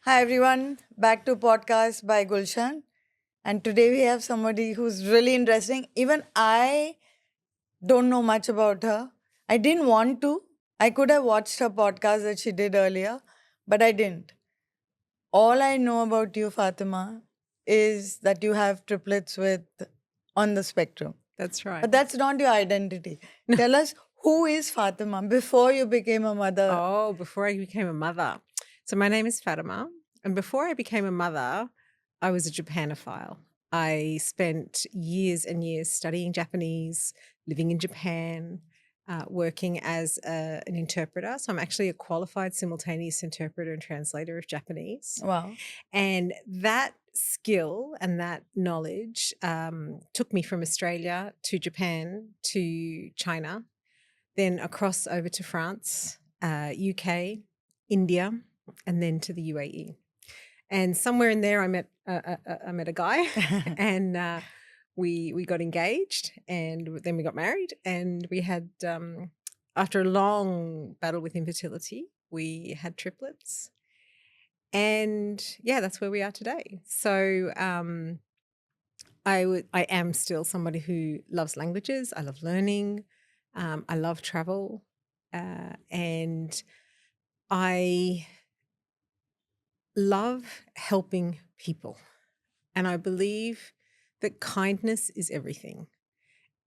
Hi everyone, back to podcast by Gulshan. And today we have somebody who's really interesting. Even I don't know much about her. I didn't want to. I could have watched her podcast that she did earlier, but I didn't. All I know about you, Fatima, is that you have triplets with on the spectrum. That's right. But that's not your identity. Tell us, who is Fatima before you became a mother? Oh, before I became a mother. So my name is Fatima. And before I became a mother, I was a Japanophile. I spent years and years studying Japanese, living in Japan, working as an interpreter. So I'm actually a qualified simultaneous interpreter and translator of Japanese. Wow. And that skill and that knowledge took me from Australia to Japan to China, then across over to France, UK, India, and then to the UAE. And somewhere in there, I met a guy, and we got engaged, and then we got married, and we had after a long battle with infertility, we had triplets, and yeah, that's where we are today. So I am still somebody who loves languages. I love learning. I love travel, and I love helping people. And I believe that kindness is everything.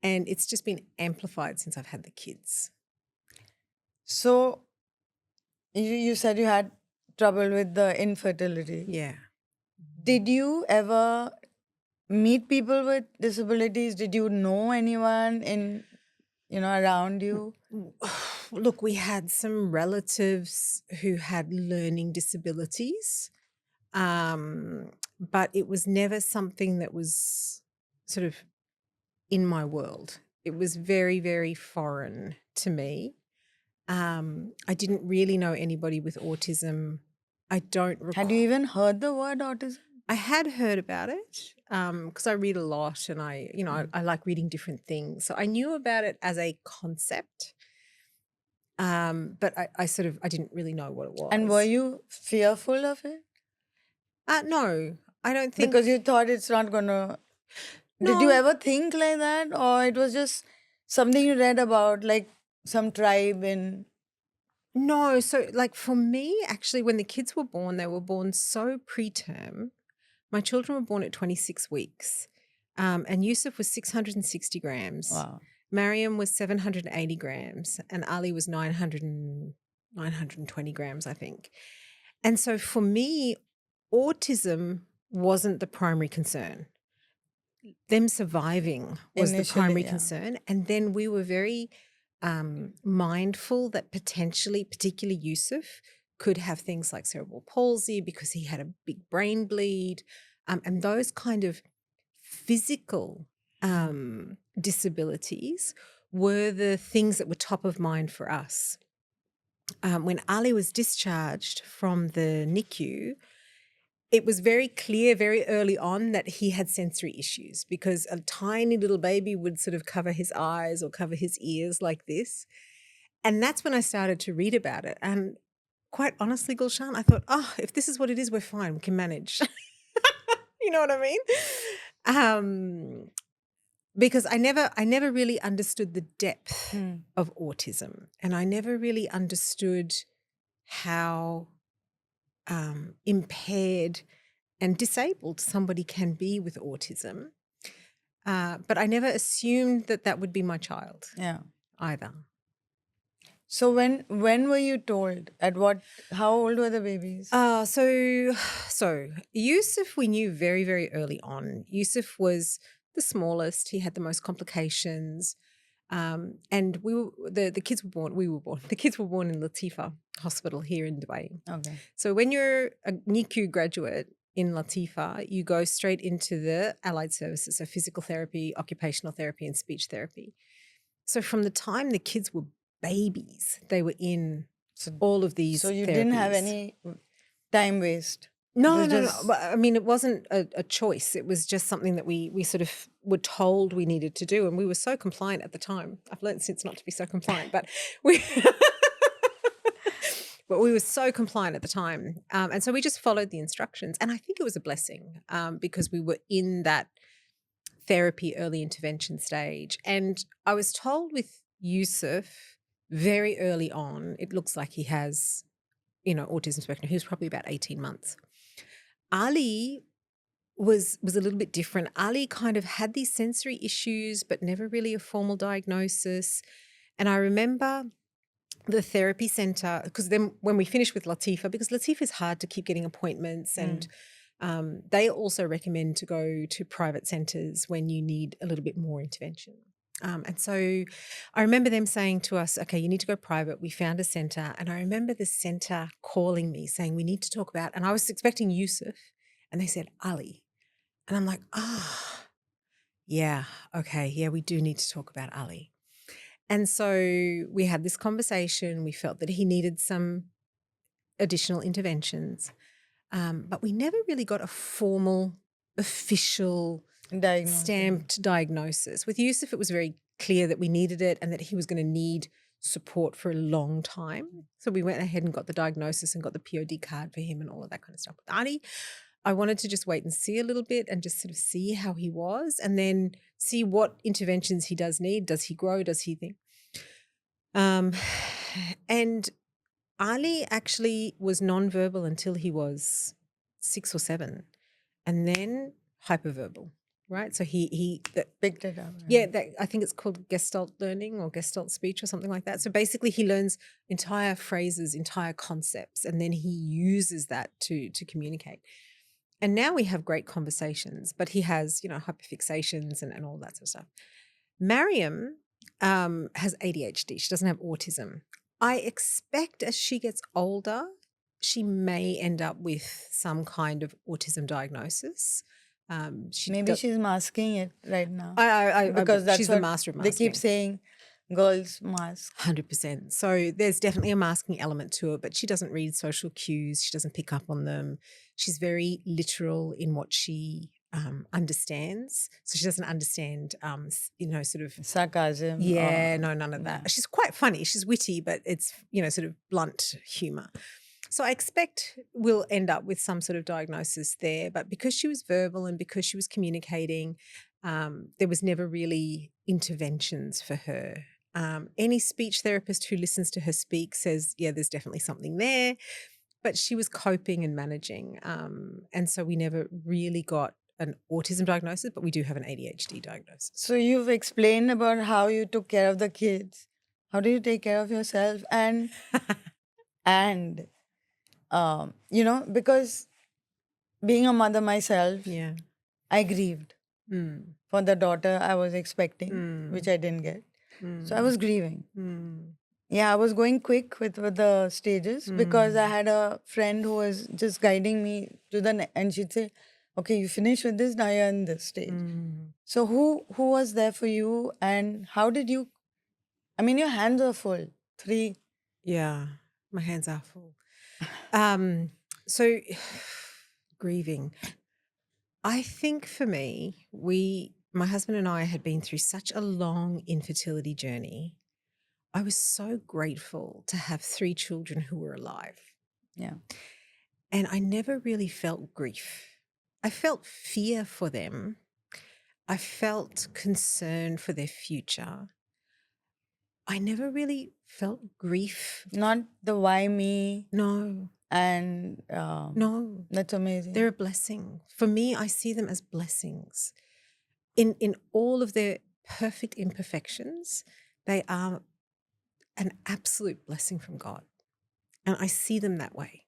And it's just been amplified since I've had the kids. So you said you had trouble with the infertility. Yeah. Did you ever meet people with disabilities? Did you know anyone in around you? Look, we had some relatives who had learning disabilities, but it was never something that was sort of in my world. It was very, very foreign to me. I didn't really know anybody with autism. I don't recall. Had you even heard the word autism? I had heard about it because I read a lot, and I like reading different things. So I knew about it as a concept, but I didn't really know what it was. And were you fearful of it? No, I don't think. Because you thought it's not gonna. Did you No. ever think like that, or it was just something you read about, like some tribe in? No, so like for me, actually, when the kids were born, they were born so preterm. My children were born at 26 weeks, and Yusuf was 660 grams. Wow. Mariam was 780 grams, and Ali was 920 grams, I think. And so for me, autism wasn't the primary concern. Them surviving was the Initially, primary yeah. concern. And then we were very mindful that particularly Yusuf, could have things like cerebral palsy because he had a big brain bleed, and those kind of physical disabilities were the things that were top of mind for us. When Ali was discharged from the NICU, it was very clear very early on that he had sensory issues because a tiny little baby would sort of cover his eyes or cover his ears like this. And that's when I started to read about it. And quite honestly, Gulshan, I thought, if this is what it is, we're fine. We can manage. You know what I mean? Because I never really understood the depth of autism, and I never really understood how impaired and disabled somebody can be with autism. But I never assumed that would be my child. Yeah. Either. So when were you told? How old were the babies? So Yusuf, we knew very, very early on. Yusuf was the smallest. He had the most complications. And the kids were born. The kids were born in Latifa Hospital here in Dubai. Okay. So when you're a NICU graduate in Latifa, you go straight into the allied services, so physical therapy, occupational therapy, and speech therapy. So from the time the kids were babies, they were in all of these. So you therapies. didn't have any time waste. No. But, I mean, it wasn't a choice. It was just something that we sort of were told we needed to do, and we were so compliant at the time. I've learned since not to be so compliant, but we But we were so compliant at the time. And so we just followed the instructions. And I think it was a blessing because we were in that therapy early intervention stage. And I was told with Yusuf very early on, it looks like he has, autism spectrum. He was probably about 18 months. Ali was a little bit different. Ali kind of had these sensory issues, but never really a formal diagnosis. And I remember the therapy center, because then when we finished with Latifa, because Latifa is hard to keep getting appointments, and they also recommend to go to private centers when you need a little bit more intervention. And so I remember them saying to us, okay, you need to go private. We found a center. And I remember the center calling me saying, we need to talk about, and I was expecting Yusuf, and they said, Ali. And I'm like, yeah, okay. Yeah, we do need to talk about Ali. And so we had this conversation. We felt that he needed some additional interventions, but we never really got a formal, official, stamped diagnosis. With Yusuf, it was very clear that we needed it and that he was going to need support for a long time. So we went ahead and got the diagnosis and got the POD card for him and all of that kind of stuff. With Ali, I wanted to just wait and see a little bit and just sort of see how he was, and then see what interventions he does need. Does he grow? Does he think? And Ali actually was nonverbal until he was 6 or 7, and then hyperverbal, right? So he picked it up. Right? Yeah, I think it's called Gestalt learning or Gestalt speech or something like that. So basically he learns entire phrases, entire concepts, and then he uses that to communicate. And now we have great conversations, but he has, hyperfixations and all that sort of stuff. Mariam has ADHD. She doesn't have autism. I expect as she gets older, she may end up with some kind of autism diagnosis. She's masking it right now. Because she's the master of masking. They keep saying girls mask. 100%. So there's definitely a masking element to it, but she doesn't read social cues. She doesn't pick up on them. She's very literal in what she understands. So she doesn't understand, sort of sarcasm. Yeah, no, none of that. She's quite funny. She's witty, but it's, sort of blunt humor. So I expect we'll end up with some sort of diagnosis there. But because she was verbal and because she was communicating, there was never really interventions for her. Any speech therapist who listens to her speak says, yeah, there's definitely something there. But she was coping and managing. And so we never really got an autism diagnosis, but we do have an ADHD diagnosis. So you've explained about how you took care of the kids. How do you take care of yourself? And, because being a mother myself, Yeah. I grieved for the daughter I was expecting, which I didn't get. So I was grieving. Yeah, I was going quick with the stages because I had a friend who was just guiding me to and she'd say, okay, you finish with this, now you're in this stage. So who was there for you, and how did you, your hands are full. 3. Yeah, my hands are full. So grieving. I think for me, my husband and I had been through such a long infertility journey. I was so grateful to have 3 children who were alive. Yeah. And I never really felt grief. I felt fear for them. I felt concern for their future. I never really felt grief. Not the why me. No. And no. That's amazing. They're a blessing. For me, I see them as blessings. In all of their perfect imperfections, they are an absolute blessing from God. And I see them that way.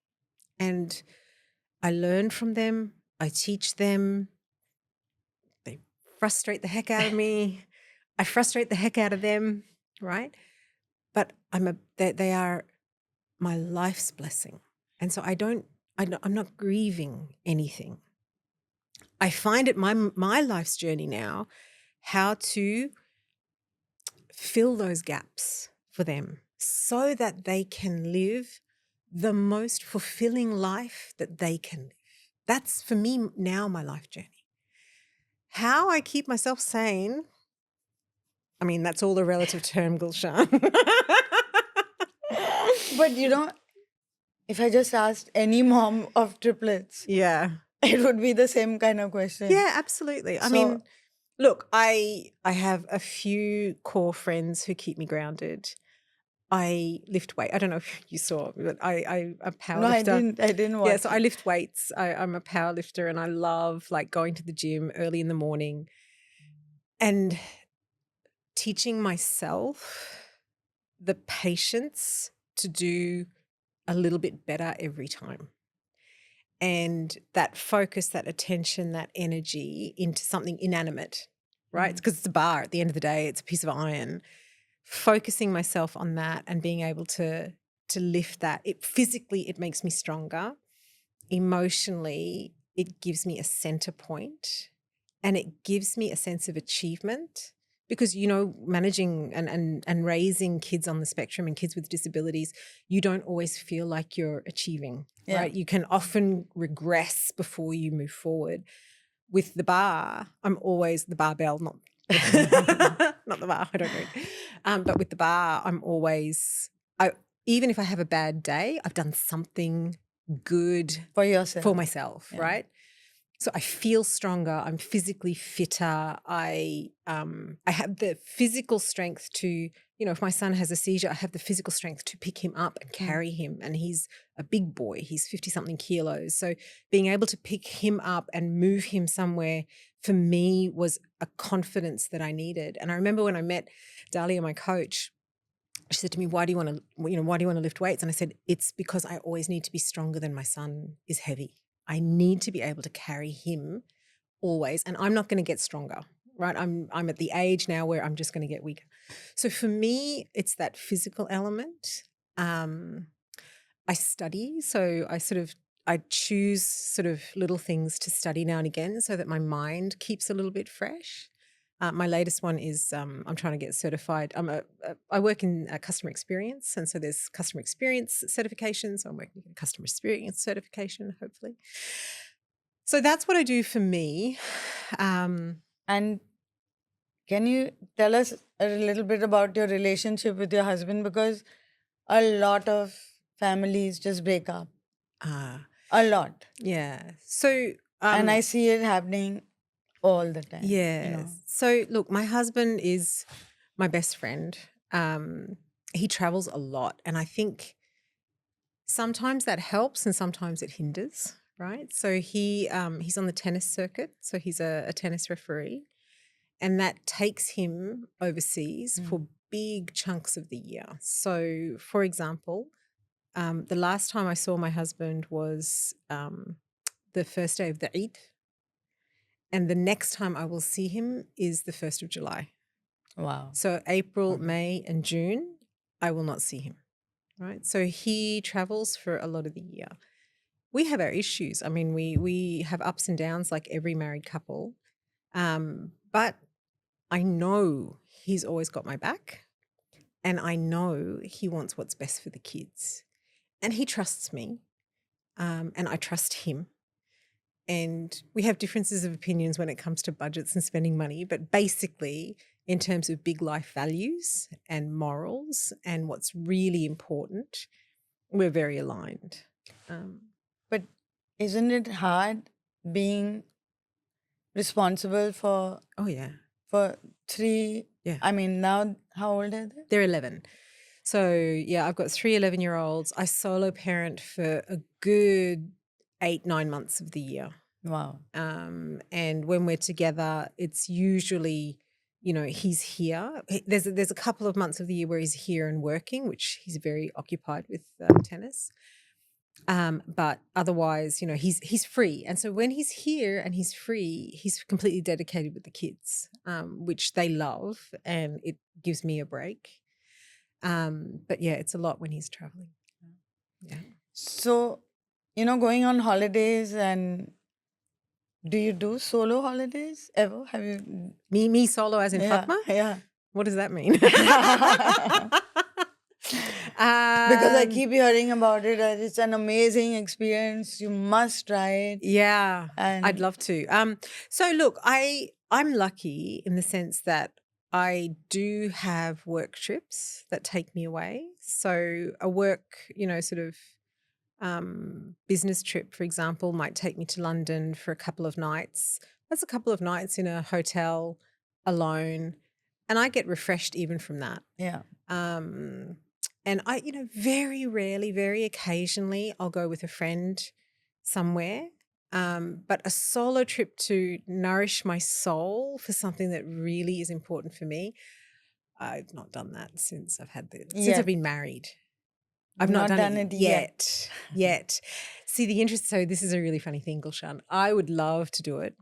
And I learn from them. I teach them. They frustrate the heck out of me. I frustrate the heck out of them, right? But they are my life's blessing. And so I'm not grieving anything. I find it my life's journey now how to fill those gaps for them so that they can live the most fulfilling life that they can live. That's for me now my life journey. How I keep myself sane, that's all a relative term, Gulshan. But if I just asked any mom of triplets, Yeah. it would be the same kind of question. Yeah, absolutely. I So- mean, look, I have a few core friends who keep me grounded. I lift weight. I don't know if you saw, but I'm a powerlifter. No, I didn't watch. Yeah, so I it. lift weights. I'm a powerlifter, and I love like going to the gym early in the morning and teaching myself the patience to do a little bit better every time. And that focus, that attention, that energy into something inanimate, right? Because it's a bar at the end of the day, it's a piece of iron. Focusing myself on that and being able to lift that, it physically, it makes me stronger. Emotionally, it gives me a center point, and it gives me a sense of achievement. Because, you know, managing and raising kids on the spectrum and kids with disabilities, you don't always feel like you're achieving, right? You can often regress before you move forward. With the bar, I'm always the barbell, not not the bar, I don't know. But with the bar, I'm always, even if I have a bad day, I've done something good for yourself, for myself, right? So I feel stronger. I'm physically fitter. I have the physical strength to, you know, if my son has a seizure, I have the physical strength to pick him up and carry him. And he's a big boy. He's 50-something kilos. So being able to pick him up and move him somewhere for me was a confidence that I needed. And I remember when I met Dahlia, my coach, she said to me, why do you want to lift weights? And I said, it's because I always need to be stronger than my son is heavy. I need to be able to carry him always, and I'm not going to get stronger, right? I'm at the age now where I'm just going to get weaker. So for me, it's that physical element. I study, so I choose sort of little things to study now and again so that my mind keeps a little bit fresh. My latest one is I'm trying to get certified. I work in customer experience, and so there's customer experience certification. So I'm working in customer experience certification, hopefully. So that's what I do for me. And can you tell us a little bit about your relationship with your husband? Because a lot of families just break up. A lot. Yeah. So and I see it happening all the time. Yeah. You know? So look, my husband is my best friend. He travels a lot, and I think sometimes that helps and sometimes it hinders, right? So he's on the tennis circuit, so he's a tennis referee, and that takes him overseas for big chunks of the year. So, for example, the last time I saw my husband was the first day of the Eid. And the next time I will see him is the 1st of July. Wow. So April, May, and June, I will not see him, right? So he travels for a lot of the year. We have our issues. I mean, we have ups and downs like every married couple. But I know he's always got my back, and I know he wants what's best for the kids. And he trusts me, and I trust him. And we have differences of opinions when it comes to budgets and spending money, but basically in terms of big life values and morals and what's really important, we're very aligned. But isn't it hard being responsible for for three? Yeah. I mean, now how old are they? They're 11. So yeah, I've got 3 11-year-olds. I solo parent for a good 8-9 months of the year. Wow. And when we're together, it's usually, you know, he's here. There's a couple of months of the year where he's here and working, which he's very occupied with tennis. But otherwise, you know, he's free. And so when he's here and he's free, he's completely dedicated with the kids, which they love, and it gives me a break. But yeah, it's a lot when he's traveling. Yeah. So, you know, going on holidays, and do you do solo holidays ever? Have you? Me solo as in Fatma? Yeah. What does that mean? Because I keep hearing about it. It's an amazing experience. You must try it. Yeah, And I'd love to. So look, I'm lucky in the sense that I do have work trips that take me away. So a work, you know, sort of business trip, for example, might take me to London for a couple of nights. That's a couple of nights in a hotel alone, and I get refreshed even from that. Yeah. And I, very rarely, very occasionally, I'll go with a friend somewhere. But a solo trip to nourish my soul for something that really is important for me, I've not done that since I've been married. I've not done it yet. See, so this is a really funny thing, Gulshan. I would love to do it.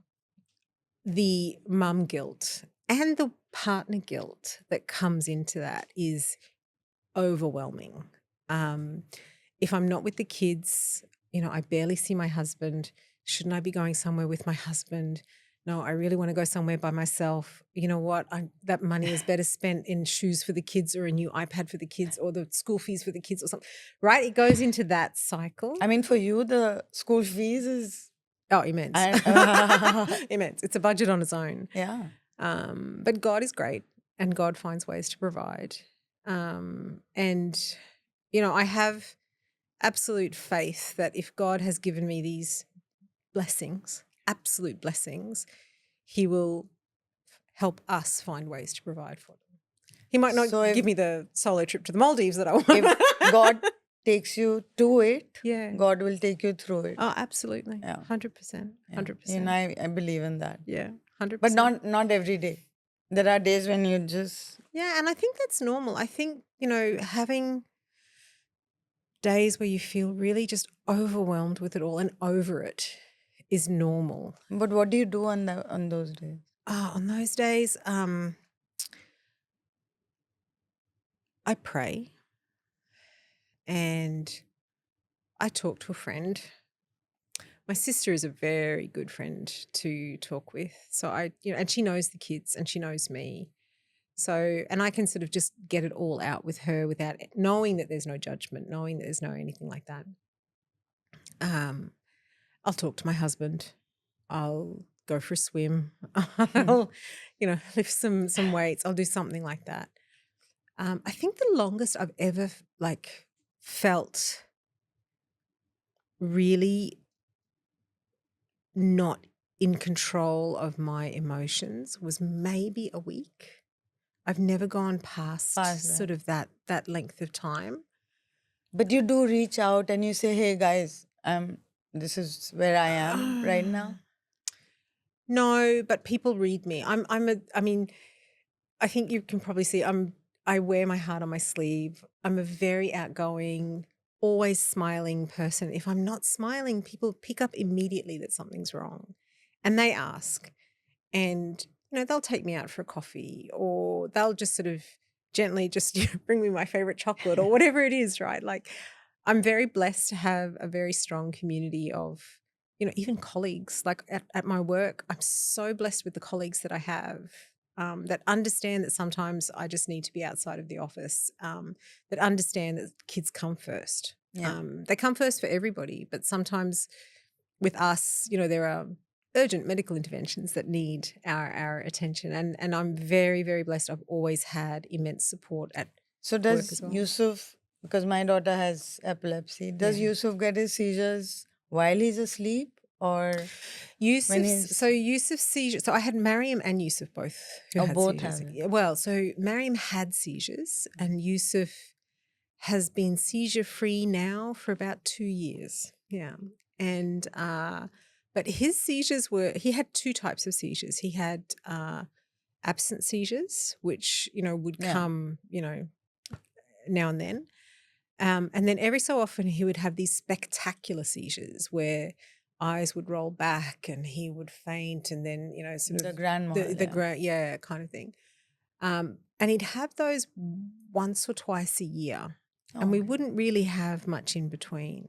The mum guilt and the partner guilt that comes into that is overwhelming. If I'm not with the kids, I barely see my husband. Shouldn't I be going somewhere with my husband? No, I really want to go somewhere by myself. You know what? That money is better spent in shoes for the kids or a new iPad for the kids or the school fees for the kids or something, right? It goes into that cycle. I mean, for you, the school fees is... Oh, immense. Immense. It's a budget on its own. Yeah. But God is great and God finds ways to provide. And, I have absolute faith that if God has given me these blessings, absolute blessings, He will help us find ways to provide for them. He might not give me the solo trip to the Maldives that I want. If God takes you to it, yeah, God will take you through it. Oh, absolutely. Yeah. 100%. 100%. I believe in that. Yeah, 100%. But not every day. There are days when you just... Yeah, and I think that's normal. I think, having days where you feel really just overwhelmed with it all and over it is normal. But what do you do on those days? On those days, I pray and I talk to a friend. My sister is a very good friend to talk with. So and she knows the kids and she knows me. So, and I can sort of just get it all out with her without knowing that there's no judgment, knowing that there's no anything like that. I'll talk to my husband. I'll go for a swim. I'll, lift some weights. I'll do something like that. I think the longest I've ever felt really not in control of my emotions was maybe a week. I've never gone past sort of that length of time. But you do reach out and you say, "Hey guys, this is where I am right now." No, but people read me. I think you can probably see I wear my heart on my sleeve. I'm a very outgoing, always smiling person. If I'm not smiling, people pick up immediately that something's wrong. And they ask. And they'll take me out for a coffee or they'll just sort of gently just bring me my favorite chocolate or whatever it is, right? I'm very blessed to have a very strong community of, even colleagues. At my work, I'm so blessed with the colleagues that I have that understand that sometimes I just need to be outside of the office, that understand that kids come first. Yeah. They come first for everybody, but sometimes with us, there are urgent medical interventions that need our attention. And I'm very, very blessed. I've always had immense support at So does Yusuf, because my daughter has epilepsy, does Yusuf get his seizures while he's asleep or Yusuf's seizures? So I had Mariam and Yusuf both who had both seizures. have it. Well, so Mariam had seizures and Yusuf has been seizure free now for about 2 years. Yeah. And but his seizures he had two types of seizures. He had absent seizures, which, would come, now and then. And then every so often he would have these spectacular seizures where eyes would roll back and he would faint and then, sort of the grandma, kind of thing. And he'd have those once or twice a year. And we wouldn't really have much in between.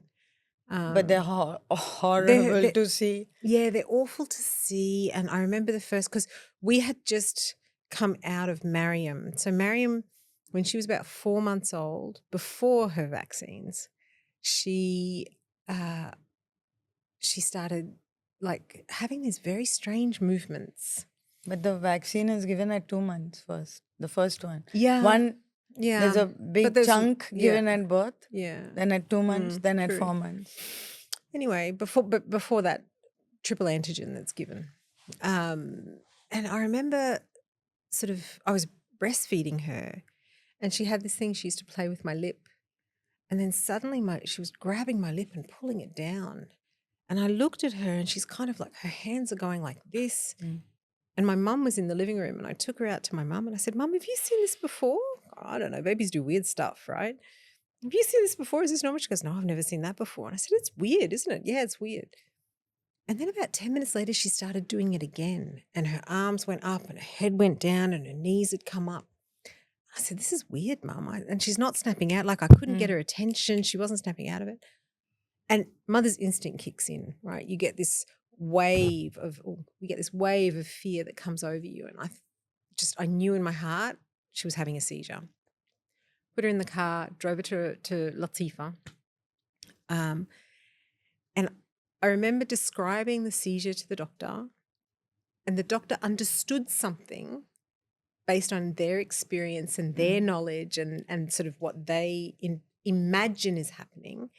But they're horrible to see. Yeah, they're awful to see. And I remember the first, because we had just come out of Mariam. So Mariam, when she was about 4 months old, before her vaccines, she started having these very strange movements. But the vaccine is given at 2 months first, the first one. Yeah. One There's a But big there's chunk given at birth, yeah. then at 2 months, then at true. 4 months. Anyway, before that triple antigen that's given. And I remember I was breastfeeding her and she had this thing she used to play with my lip. And then suddenly she was grabbing my lip and pulling it down. And I looked at her and she's kind of like, her hands are going like this. And my mum was in the living room and I took her out to my mum and I said, Mum, have you seen this before? I don't know, babies do weird stuff, right? Have you seen this before? Is this normal? She goes, no, I've never seen that before. And I said, it's weird, isn't it? Yeah, it's weird. And then about 10 minutes later, she started doing it again. And her arms went up and her head went down and her knees had come up. I said, this is weird, Mum. And she's not snapping out. Like I couldn't get her attention. She wasn't snapping out of it. And mother's instinct kicks in, right? You get this wave of fear that comes over you. And I knew in my heart she was having a seizure. Put her in the car, drove her to Latifa. And I remember describing the seizure to the doctor, and the doctor understood something based on their experience and their knowledge and sort of what they imagine is happening.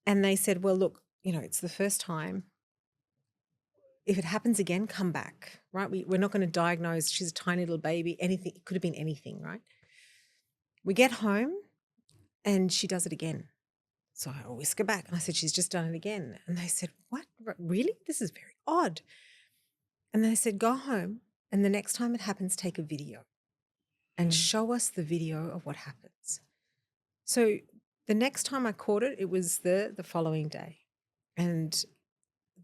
And they said, well, look, it's the first time. If it happens again, come back, right? We're not going to diagnose. She's a tiny little baby. Anything, it could have been anything, right? We get home and she does it again. So I whisk her back and I said, she's just done it again. And they said, what? Really? This is very odd. And they said, go home and the next time it happens, take a video and show us the video of what happens. So the next time I caught it, it was the following day. And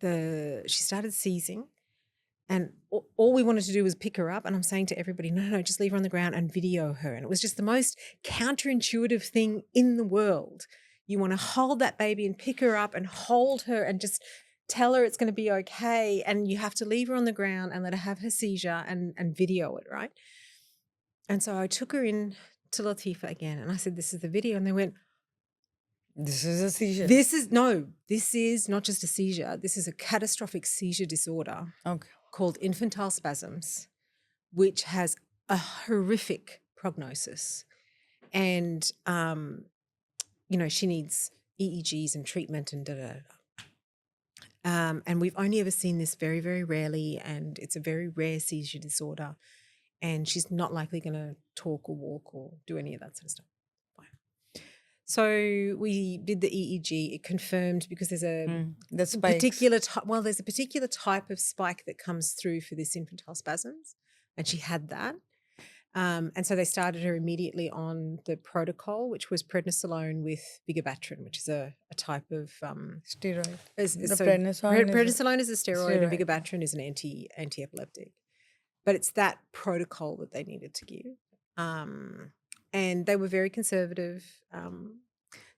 she started seizing. And all we wanted to do was pick her up. And I'm saying to everybody, no, just leave her on the ground and video her. And it was just the most counterintuitive thing in the world. You want to hold that baby and pick her up and hold her and just tell her it's going to be okay. And you have to leave her on the ground and let her have her seizure and video it, right? And so I took her in to Latifa again. And I said, this is the video. And they went, this is a seizure. This is not just a seizure. This is a catastrophic seizure disorder. Okay. Called infantile spasms, which has a horrific prognosis. And, she needs EEGs and treatment and and we've only ever seen this very, very rarely, and it's a very rare seizure disorder. And she's not likely going to talk or walk or do any of that sort of stuff. Fine. So we did the EEG. It confirmed because there's there's a particular type of spike that comes through for this infantile spasms, and she had that. And so they started her immediately on the protocol, which was prednisolone with vigabatrin, which is a type of steroid. Prednisolone is a steroid, and vigabatrin is an anti-epileptic. But it's that protocol that they needed to give. And they were very conservative.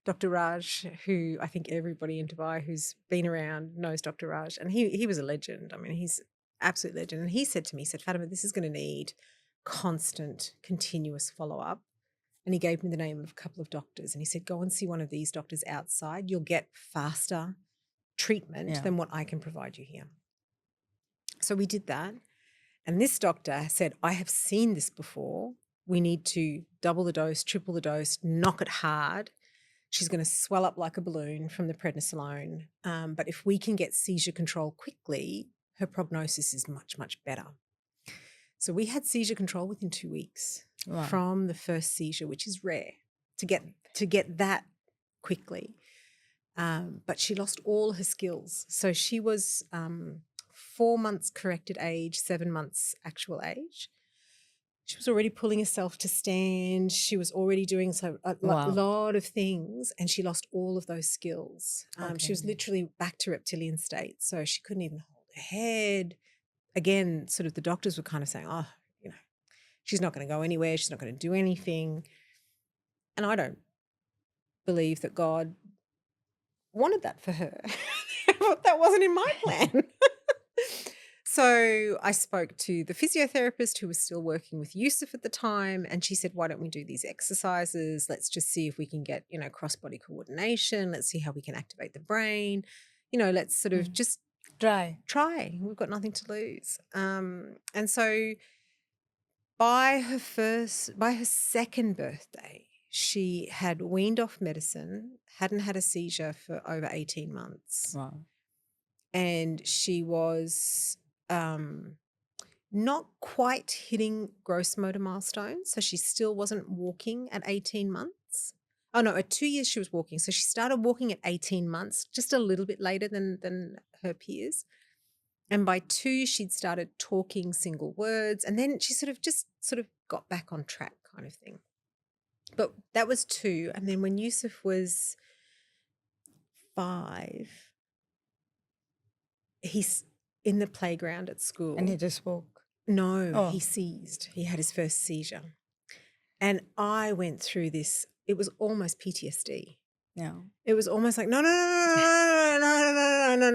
Dr. Raj, who I think everybody in Dubai who's been around knows Dr. Raj, and he was a legend. I mean, he's an absolute legend. And he said to me, Fatima, this is going to need constant, continuous follow-up. And he gave me the name of a couple of doctors. And he said, go and see one of these doctors outside. You'll get faster treatment than what I can provide you here. So we did that. And this doctor said, I have seen this before. We need to double the dose, triple the dose, knock it hard. She's going to swell up like a balloon from the prednisolone. But if we can get seizure control quickly, her prognosis is much, much better. So we had seizure control within 2 weeks from the first seizure, which is rare to get that quickly. But she lost all her skills. So she was 4 months corrected age, 7 months actual age. She was already pulling herself to stand. She was already doing a lot of things, and she lost all of those skills. She was literally back to reptilian state, so she couldn't even hold her head. Again, sort of the doctors were kind of saying, she's not going to go anywhere. She's not going to do anything. And I don't believe that God wanted that for her. That wasn't in my plan. So I spoke to the physiotherapist who was still working with Yusuf at the time, and she said, why don't we do these exercises? Let's just see if we can get, cross-body coordination. Let's see how we can activate the brain. Let's sort of just try. We've got nothing to lose. And so by her second birthday, she had weaned off medicine, hadn't had a seizure for over 18 months. Wow. And she was not quite hitting gross motor milestones. So she still wasn't walking at 18 months. Oh, no, at 2 years she was walking. So she started walking at 18 months, just a little bit later than her peers. And by 2, she'd started talking single words. And then she sort of got back on track kind of thing. But that was 2. And then when Yusuf was 5, he's in the playground at school. And he just spoke. No, Oh. he seized. He had his first seizure. And I went through this. It was almost PTSD. Yeah. It was almost like, no,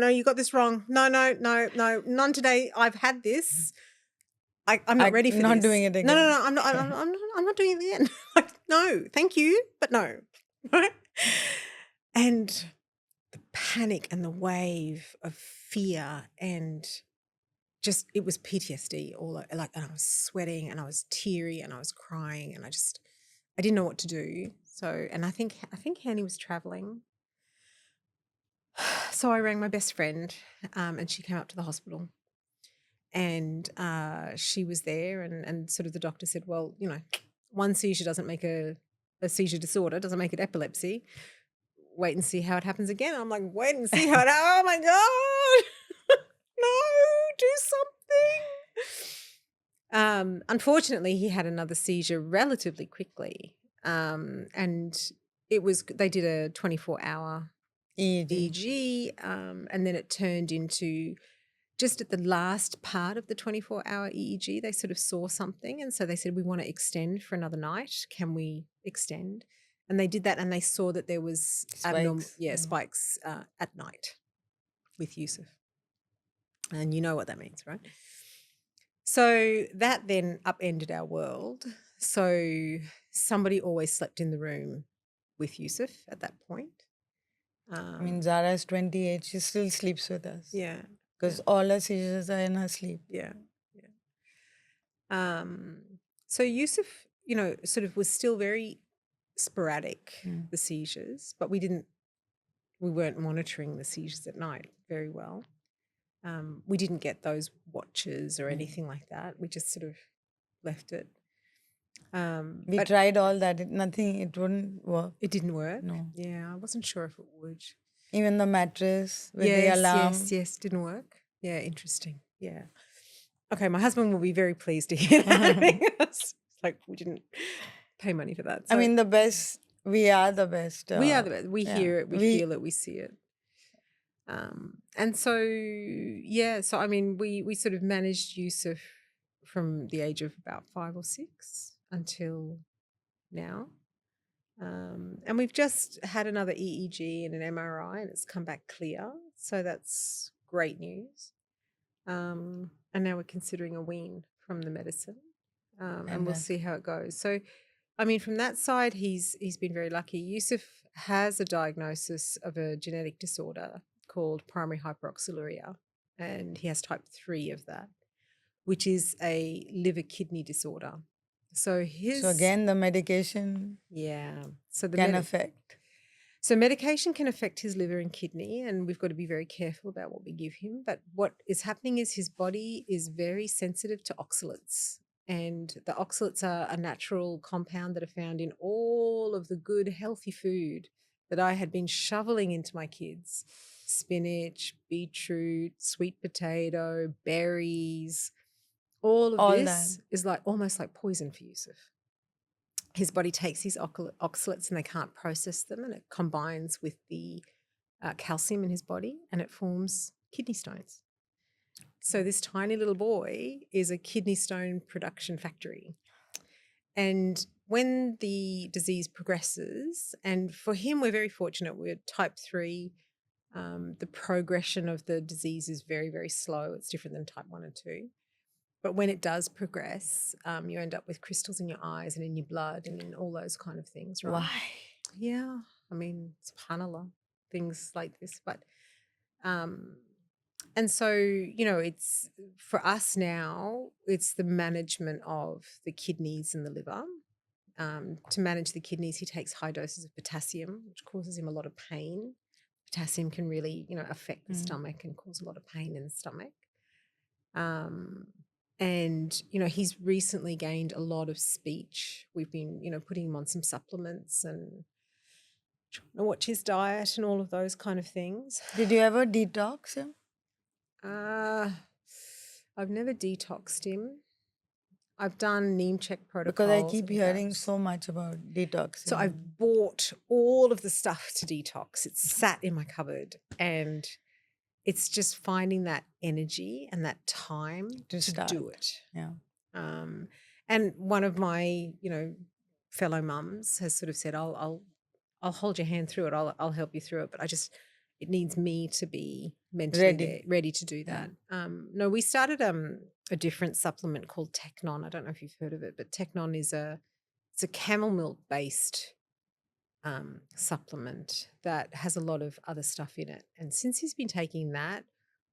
you got this wrong. No, none today. I've had this. I'm not ready for not this. doing it again. No, I'm not doing it again. Like, no, thank you, but no. Right? And the panic and the wave of fear and just, it was PTSD all like, and I was sweating and I was teary and I was crying and I didn't know what to do. So, and I think Hanny was traveling. So I rang my best friend and she came up to the hospital and she was there and sort of the doctor said, well, you know, one seizure doesn't make a seizure disorder, doesn't make it epilepsy. Wait and see how it happens again. I'm like, wait and see how it, oh my God. No, do something. Unfortunately, he had another seizure relatively quickly. And they did a 24-hour EEG, and then it turned into, just at the last part of the 24-hour EEG, they sort of saw something. And so they said, we want to extend for another night. Can we extend? And they did that and they saw that there was spikes at night with Yusuf. And you know what that means, right? So that then upended our world. So somebody always slept in the room with Yusuf at that point. I mean, Zara is 28. She still sleeps with us. Yeah. Because all her seizures are in her sleep. Yeah. So Yusuf, you know, sort of was still very sporadic, the seizures, but we weren't monitoring the seizures at night very well. We didn't get those watches or anything like that. We just sort of left it. We tried all that. It wouldn't work. It didn't work? No. Yeah, I wasn't sure if it would. Even the mattress with the alarm. Yes, didn't work. Yeah, interesting. Yeah. Okay, my husband will be very pleased to hear that. It's like we didn't pay money for that. So I mean, we are the best. We are the best. We hear it, we feel it, we see it. And so, so I mean, we sort of managed Yusuf from the age of about 5 or 6 until now. And we've just had another EEG and an MRI and it's come back clear. So that's great news. And now we're considering a wean from the medicine. And we'll see how it goes. So, I mean, from that side, he's been very lucky. Yusuf has a diagnosis of a genetic disorder called primary hyperoxaluria, and he has type 3 of that, which is a liver kidney disorder. So again, the medication can affect. So medication can affect his liver and kidney, and we've got to be very careful about what we give him. But what is happening is his body is very sensitive to oxalates. And the oxalates are a natural compound that are found in all of the good, healthy food that I had been shoveling into my kids. Spinach, beetroot, sweet potato, berries. All this is like almost like poison for Yusuf. His body takes these oxalates and they can't process them, and it combines with the calcium in his body and it forms kidney stones. So this tiny little boy is a kidney stone production factory. And when the disease progresses, and for him, we're very fortunate, we're type 3, the progression of the disease is very, very slow. It's different than type 1 and 2. But when it does progress, you end up with crystals in your eyes and in your blood and in all those kind of things, right? Why? Yeah. I mean, subhanAllah, things like this. But And so, it's for us now, it's the management of the kidneys and the liver. To manage the kidneys, he takes high doses of potassium, which causes him a lot of pain. Potassium can really, affect the stomach and cause a lot of pain in the stomach. And, he's recently gained a lot of speech. We've been, putting him on some supplements and trying to watch his diet and all of those kind of things. Did you ever detox him? I've never detoxed him. I've done neem check protocols. Because I keep and hearing that. so much about detoxing. So I've bought all of the stuff to detox. It's sat in my cupboard, and it's just finding that energy and that time to do it. Yeah. And one of my, fellow mums has sort of said, I'll hold your hand through it. I'll help you through it. But it needs me to be mentally ready to do that. No, we started a different supplement called Technon. I don't know if you've heard of it, but Technon is it's a camel milk based supplement that has a lot of other stuff in it. And since he's been taking that,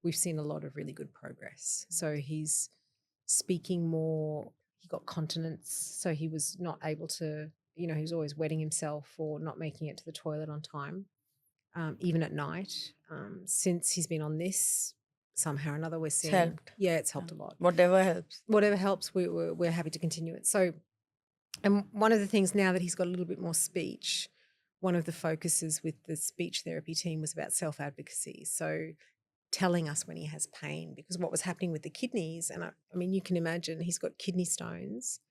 we've seen a lot of really good progress. So he's speaking more. He got continence, so he was not able to, he was always wetting himself or not making it to the toilet on time, even at night. Since he's been on this, somehow or another, we're seeing. It's helped. Yeah, it's helped a lot. Whatever helps. Whatever helps, we're happy to continue it. So, and one of the things now that he's got a little bit more speech, one of the focuses with the speech therapy team was about self-advocacy. So telling us when he has pain, because what was happening with the kidneys, and I mean, you can imagine he's got kidney stones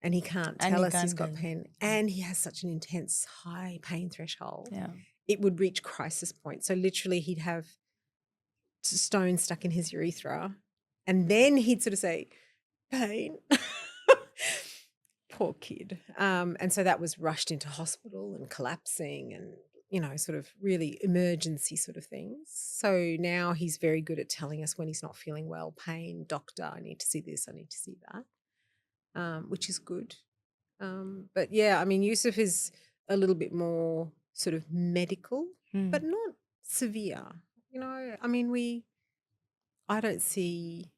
and he can't tell us he's got pain, and he has such an intense high pain threshold. Yeah. It would reach crisis point. So literally he'd have stones stuck in his urethra, and then he'd sort of say, pain. Poor kid. And so that was rushed into hospital and collapsing and, sort of really emergency sort of things. So now he's very good at telling us when he's not feeling well, pain, doctor, I need to see this, I need to see that, which is good. But yeah, I mean, Yusuf is a little bit more sort of medical, but not severe. I mean, I don't see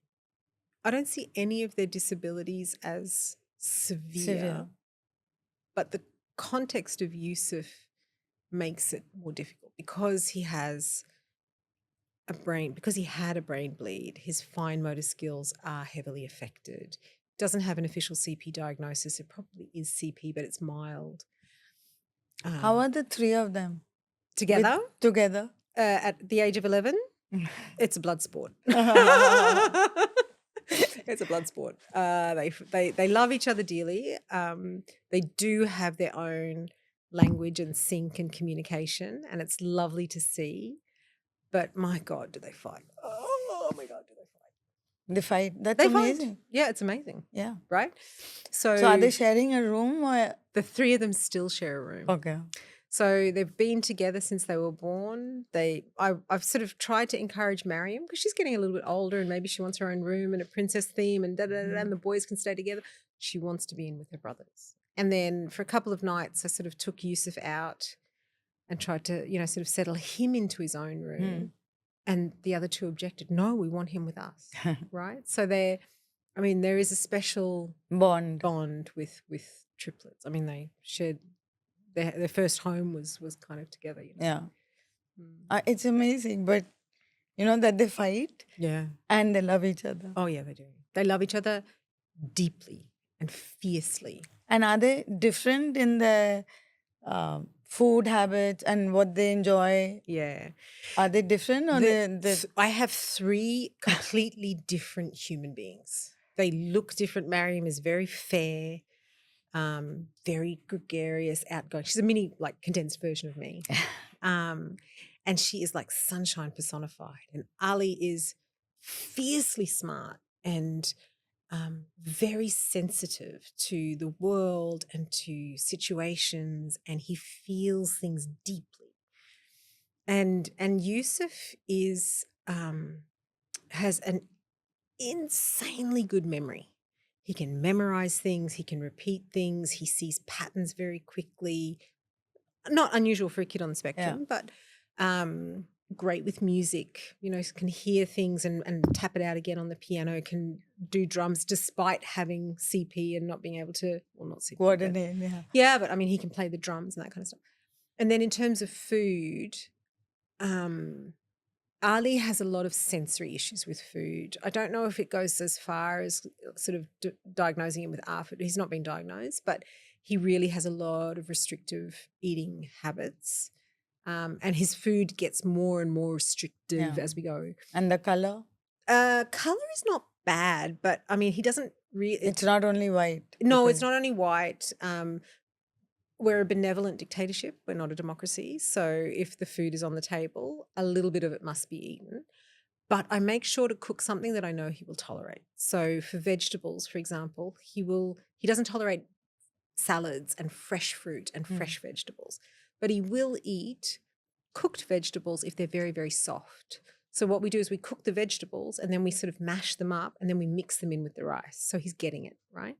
any of their disabilities as severe. But the context of Yusuf makes it more difficult because he has because he had a brain bleed. His fine motor skills are heavily affected. Doesn't have an official CP diagnosis. It probably is CP, but it's mild. How are the three of them? Together? Together. At the age of 11? It's a blood sport. It's a blood sport. They love each other dearly. They do have their own language and sync and communication, and it's lovely to see. But my God, do they fight? Oh my God, do they fight? They fight. That's amazing. Fight. Yeah, it's amazing. Yeah. Right? So are they sharing a room or? The three of them still share a room. Okay. So they've been together since they were born. I've sort of tried to encourage Mariam because she's getting a little bit older and maybe she wants her own room and a princess theme and and the boys can stay together. She wants to be in with her brothers. And then for a couple of nights, I sort of took Yusuf out and tried to, sort of settle him into his own room. And the other two objected. No, we want him with us. Right? So there is a special bond with triplets. I mean, they shared their first home was kind of together. Yeah. It's amazing, but that they fight. Yeah. And they love each other. Oh yeah, they do. They love each other deeply and fiercely. And are they different in their food habits and what they enjoy? Yeah. Are they different? Or I have three completely different human beings. They look different. Mariam is very fair, very gregarious, outgoing. She's a mini, condensed version of me. And she is like sunshine personified. And Ali is fiercely smart and very sensitive to the world and to situations, and he feels things deeply. And Yusuf has an insanely good memory. He can memorize things, he can repeat things, he sees patterns very quickly. Not unusual for a kid on the spectrum, but great with music, can hear things and tap it out again on the piano, can do drums despite having CP and not being able to, well, not CP. Coordinate, yeah. Yeah, but I mean, he can play the drums and that kind of stuff. And then in terms of food, Ali has a lot of sensory issues with food. I don't know if it goes as far as sort of diagnosing him with ARFID. He's not been diagnosed, but he really has a lot of restrictive eating habits. And his food gets more and more restrictive as we go. And the color? Color is not bad, but I mean, he doesn't really. It's not only white. No, it's not only white. We're a benevolent dictatorship. We're not a democracy. So if the food is on the table, a little bit of it must be eaten. But I make sure to cook something that I know he will tolerate. So for vegetables, for example, he doesn't tolerate salads and fresh fruit and fresh vegetables, but he will eat cooked vegetables if they're very, very soft. So what we do is we cook the vegetables and then we sort of mash them up and then we mix them in with the rice. So he's getting it, right?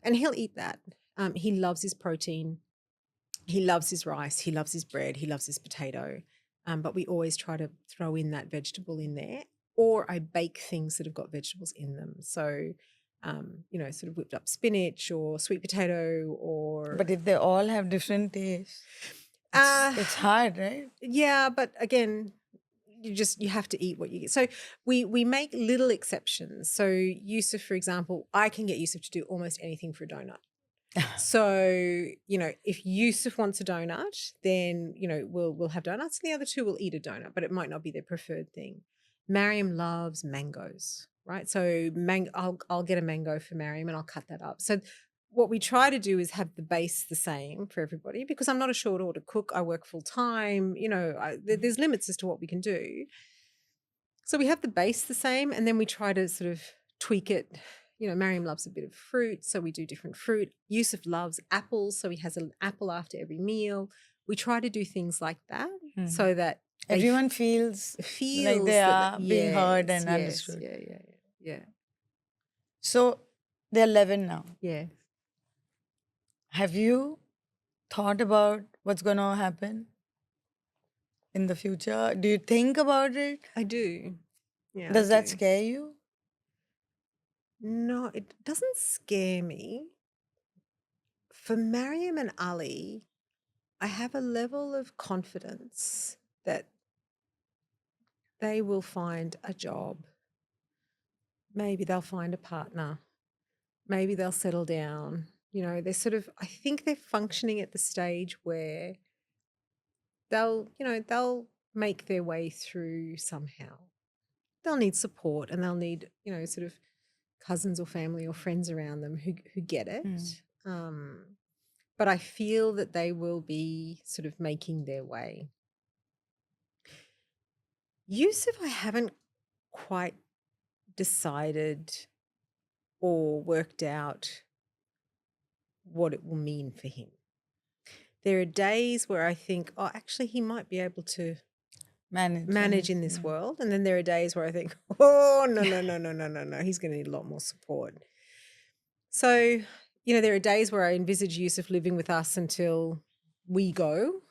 And he'll eat that. He loves his protein. He loves his rice. He loves his bread. He loves his potato. But we always try to throw in that vegetable in there, or I bake things that have got vegetables in them. So, sort of whipped up spinach or sweet potato or... But if they all have different tastes, it's hard, right? Yeah, but again, you have to eat what you get. So we make little exceptions. So Yusuf, for example, I can get Yusuf to do almost anything for a donut. So, if Yusuf wants a donut, then, we'll have donuts and the other two will eat a donut, but it might not be their preferred thing. Mariam loves mangoes, right? So I'll get a mango for Mariam and I'll cut that up. So what we try to do is have the base the same for everybody, because I'm not a short order cook. I work full time, there's limits as to what we can do. So we have the base the same and then we try to sort of tweak it. Mariam loves a bit of fruit, so we do different fruit. Yusuf loves apples, so he has an apple after every meal. We try to do things like that so that everyone feels like they are being heard and understood. Yeah. So they're 11 now. Yeah. Have you thought about what's going to happen in the future? Do you think about it? I do. Yeah. Does that scare you? No, it doesn't scare me. For Mariam and Ali, I have a level of confidence that they will find a job. Maybe they'll find a partner. Maybe they'll settle down. They're sort of, I think they're functioning at the stage where they'll make their way through somehow. They'll need support and they'll need, sort of cousins or family or friends around them who get it. But I feel that they will be sort of making their way. Yusuf, I haven't quite decided or worked out what it will mean for him. There are days where I think, actually he might be able to manage in this world. And then there are days where I think, no, he's going to need a lot more support. So, there are days where I envisage Yusuf living with us until we go.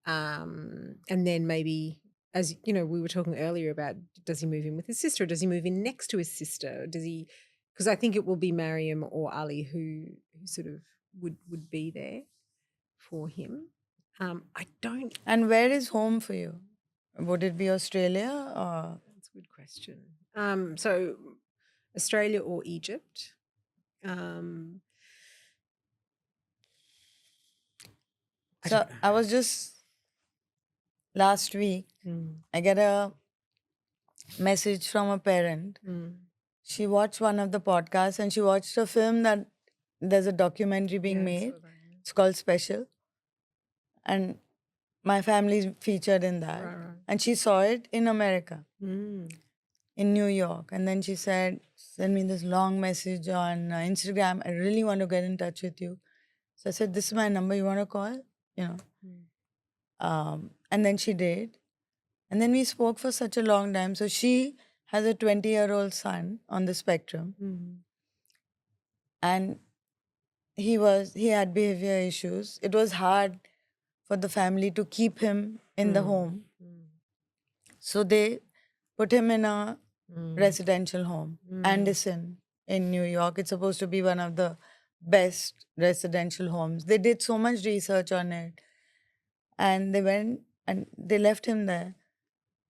And then maybe, as we were talking earlier about, does he move in with his sister or does he move in next to his sister? Because I think it will be Mariam or Ali who sort of would be there for him. I don't. And where is home for you? Would it be Australia or? That's a good question. So Australia or Egypt. I was just last week, I get a message from a parent. She watched one of the podcasts and she watched a film that there's a documentary being made. It's called Special. And my family's featured in that. Right. And she saw it in America, in New York. And then she said, send me this long message on Instagram. I really want to get in touch with you. So I said, this is my number. You want to call? And then she did. And then we spoke for such a long time. So she has a 20-year-old son on the spectrum. And he had behavior issues. It was hard for the family to keep him in the home So they put him in a Mm. residential home, Anderson in New York. It's supposed to be one of the best residential homes. They did so much research on it, and they went and they left him there.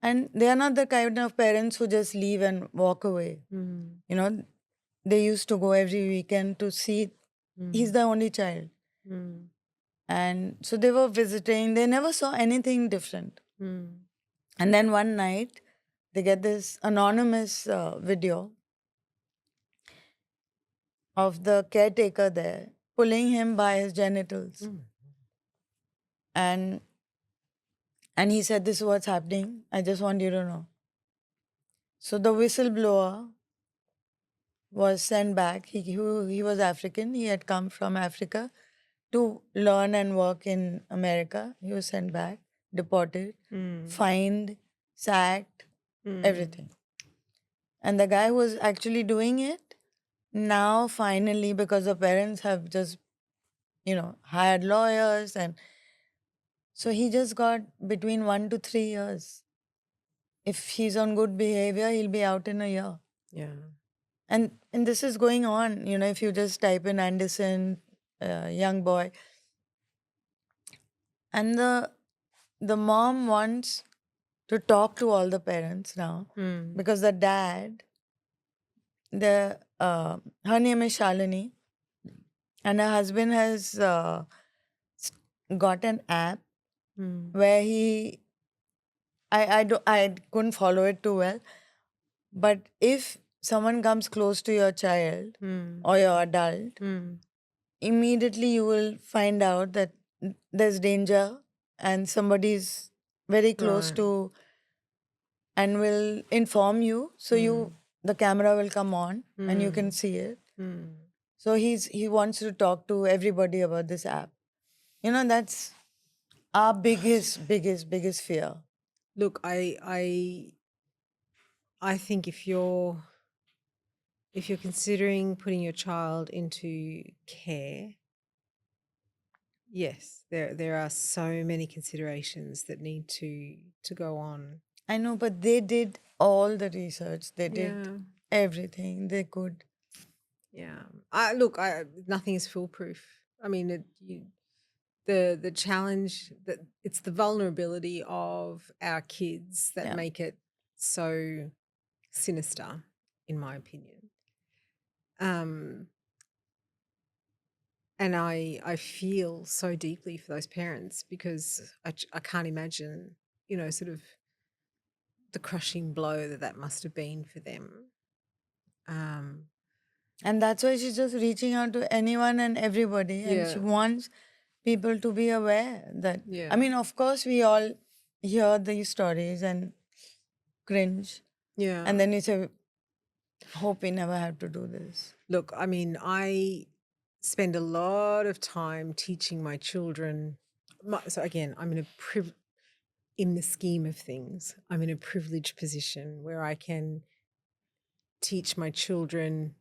And they are not the kind of parents who just leave and walk away. Mm. You know, they used to go every weekend to see. He's the only child. Mm. And so they were visiting. They never saw anything different. Mm. And then one night, they get this anonymous video of the caretaker there pulling him by his genitals. Mm. And he said, "This is what's happening. I just want you to know." So the whistleblower was sent back. He was African. He had come from Africa to learn and work in America. He was sent back, deported, fined, sacked, everything. And the guy who was actually doing it, now finally, because the parents have just, hired lawyers, and so he just got between 1 to 3 years. If he's on good behavior, he'll be out in a year. Yeah. And this is going on. If you just type in Anderson, young boy, and the mom wants to talk to all the parents now because the dad, her name is Shalini, and her husband has got an app where I couldn't follow it too well, but if someone comes close to your child or your adult, immediately you will find out that there's danger and somebody's very close Right. to, and will inform you. So the camera will come on and you can see it. So he wants to talk to everybody about this app. That's our biggest fear. Look, I think if you're considering putting your child into care, yes, there are so many considerations that need to go on. I know, but they did all the research. They did Yeah. everything they could. Yeah. Nothing is foolproof. I mean, the challenge that it's the vulnerability of our kids that Yeah. make it so sinister, in my opinion. And I feel so deeply for those parents because I can't imagine, sort of the crushing blow that must have been for them. And that's why she's just reaching out to anyone and everybody. And she Yeah. wants people to be aware that, Yeah. I mean, of course, we all hear these stories and cringe. Yeah. And then you say, hope we never have to do this. Look, I mean, I spend a lot of time teaching my children. So again, I'm in the scheme of things, I'm in a privileged position where I can teach my children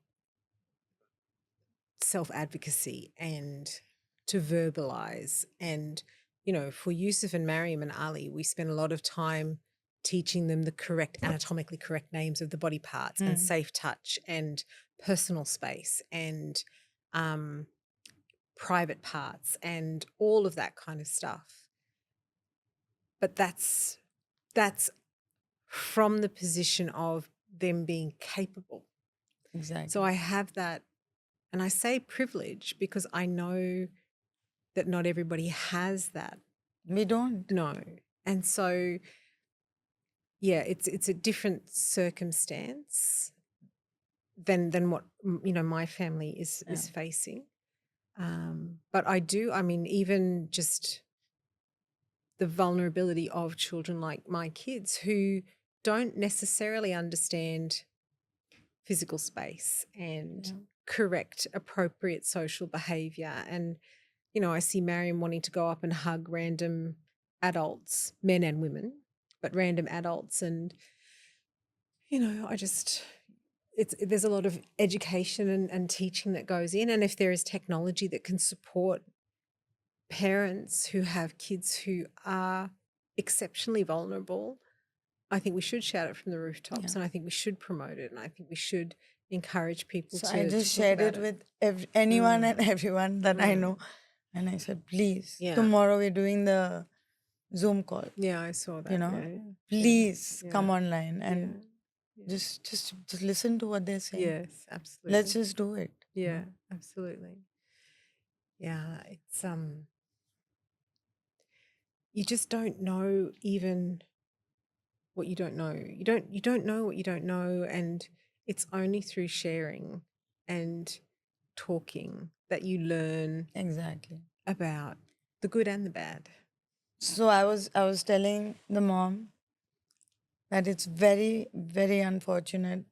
self-advocacy and to verbalize. And, for Yusuf and Mariam and Ali, we spend a lot of time teaching them the correct, anatomically correct names of the body parts and safe touch and personal space and private parts and all of that kind of stuff. But that's from the position of them being capable. Exactly. So I have that, and I say privilege because I know that not everybody has that. We don't. No. And so, yeah, it's a different circumstance than what, my family is facing. But I mean, even just the vulnerability of children like my kids who don't necessarily understand physical space and correct, appropriate social behavior. And, I see Mariam wanting to go up and hug random adults, men and women, but random adults. And, there's a lot of education and teaching that goes in. And if there is technology that can support parents who have kids who are exceptionally vulnerable, I think we should shout it from the rooftops, and I think we should promote it, and I think we should encourage people So to I just talk shared about it with anyone and everyone that I know. Mm. And I said, please, Yeah. tomorrow we're doing the Zoom call. Yeah, I saw that. You know, yeah. please Yeah. come online and Yeah. just listen to what they're saying. Yes, absolutely. Let's just do it. Yeah, absolutely. Yeah, it's you just don't know even what you don't know. You don't know what you don't know, and it's only through sharing and talking that you learn Exactly. about the good and the bad. So I was telling the mom that it's very, very unfortunate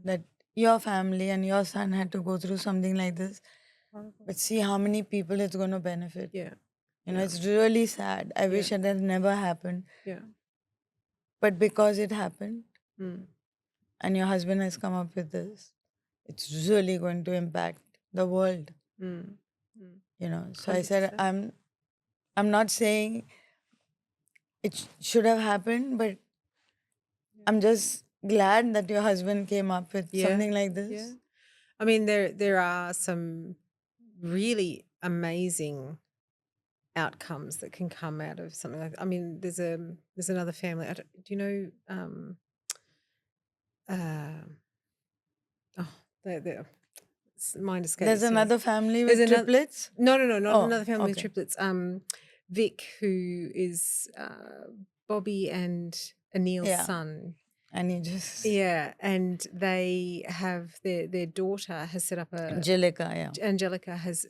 that your family and your son had to go through something like this. But see how many people it's going to benefit. Yeah. You know, it's really sad. I wish it had never happened. Yeah. But because it happened Mm. and your husband has come up with this, it's really going to impact the world. Mm. Mm. You know. So I said 100%. I'm not saying it should have happened, but I'm just glad that your husband came up with something like this. Yeah. I mean, there are some really amazing outcomes that can come out of something like that. I mean, there's another family. Do you know? Oh, mind escapes. There's yes. another family There's with another- triplets. No, not Oh, another family with okay. triplets. Vic, who is Bobby and Anil's Yeah. son. And he just and they have their daughter has set up a Angelica, yeah. Angelica has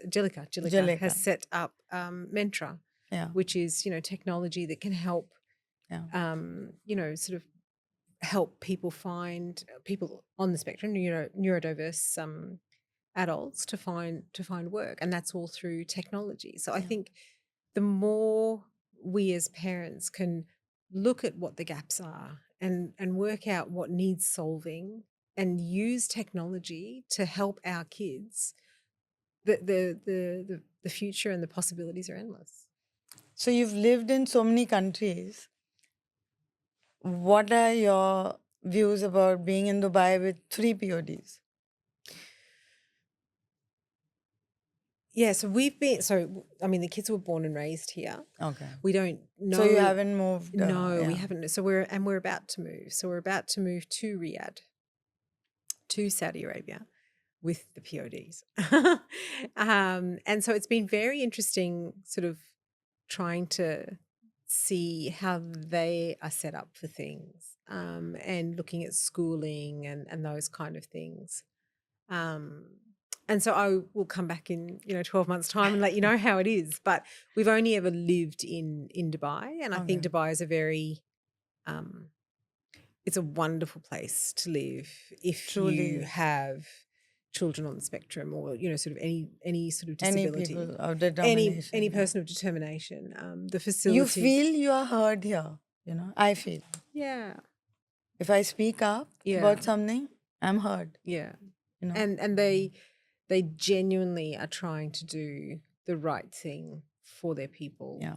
set up Mentra, Yeah. which is technology that can help sort of help people find people on the spectrum, neurodiverse adults to find work, and that's all through technology. So I think the more we as parents can look at what the gaps are and work out what needs solving and use technology to help our kids, the future and the possibilities are endless. So you've lived in so many countries. What are your views about being in Dubai with 3 PODs? Yeah, so I mean, the kids were born and raised here. Okay. We don't know. So you haven't moved? No, we haven't. So we're about to move. So we're about to move to Riyadh, to Saudi Arabia, with the PODs. And so it's been very interesting, sort of trying to see how they are set up for things, and looking at schooling and those kind of things. And so I will come back in 12 months' time and let you know how it is. But we've only ever lived in Dubai, and I think Dubai is a very it's a wonderful place to live if you have children on the spectrum, or sort of any sort of disability, any people of determination, any person of determination. The facilities. You feel you are heard here. I feel. Yeah. If I speak up about something, I'm heard. Yeah. And they genuinely are trying to do the right thing for their people. Yeah.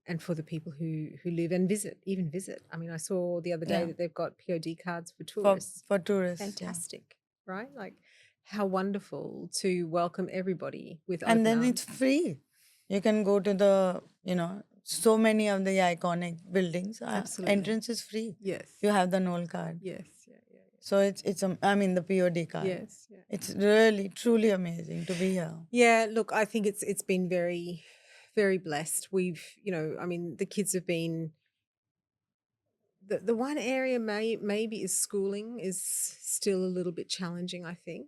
And for the people who live and visit. I mean, I saw the other day that they've got POD cards for tourists. For tourists. Fantastic, right? Like, how wonderful to welcome everybody with open And then arms. it's free. You can go to the, so many of the iconic buildings. Absolutely. Entrance is free. Yes. You have the Knoll card. Yes. So it's I mean, the POD card. Yes. Yeah. It's really, truly amazing to be here. Yeah, look, I think it's been very, very blessed. We've, I mean, the kids have been, the one area maybe is schooling is still a little bit challenging, I think.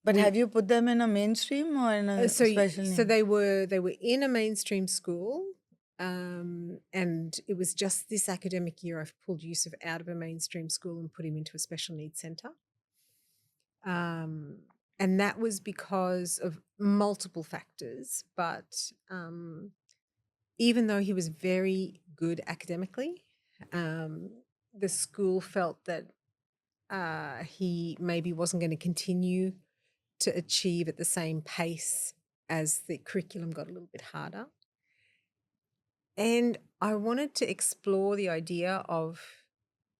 But have you put them in a mainstream or in a special need? So they were in a mainstream school, and it was just this academic year I've pulled Yusuf out of a mainstream school and put him into a special needs centre. And that was because of multiple factors, but even though he was very good academically, the school felt that he maybe wasn't going to continue to achieve at the same pace as the curriculum got a little bit harder. And I wanted to explore the idea of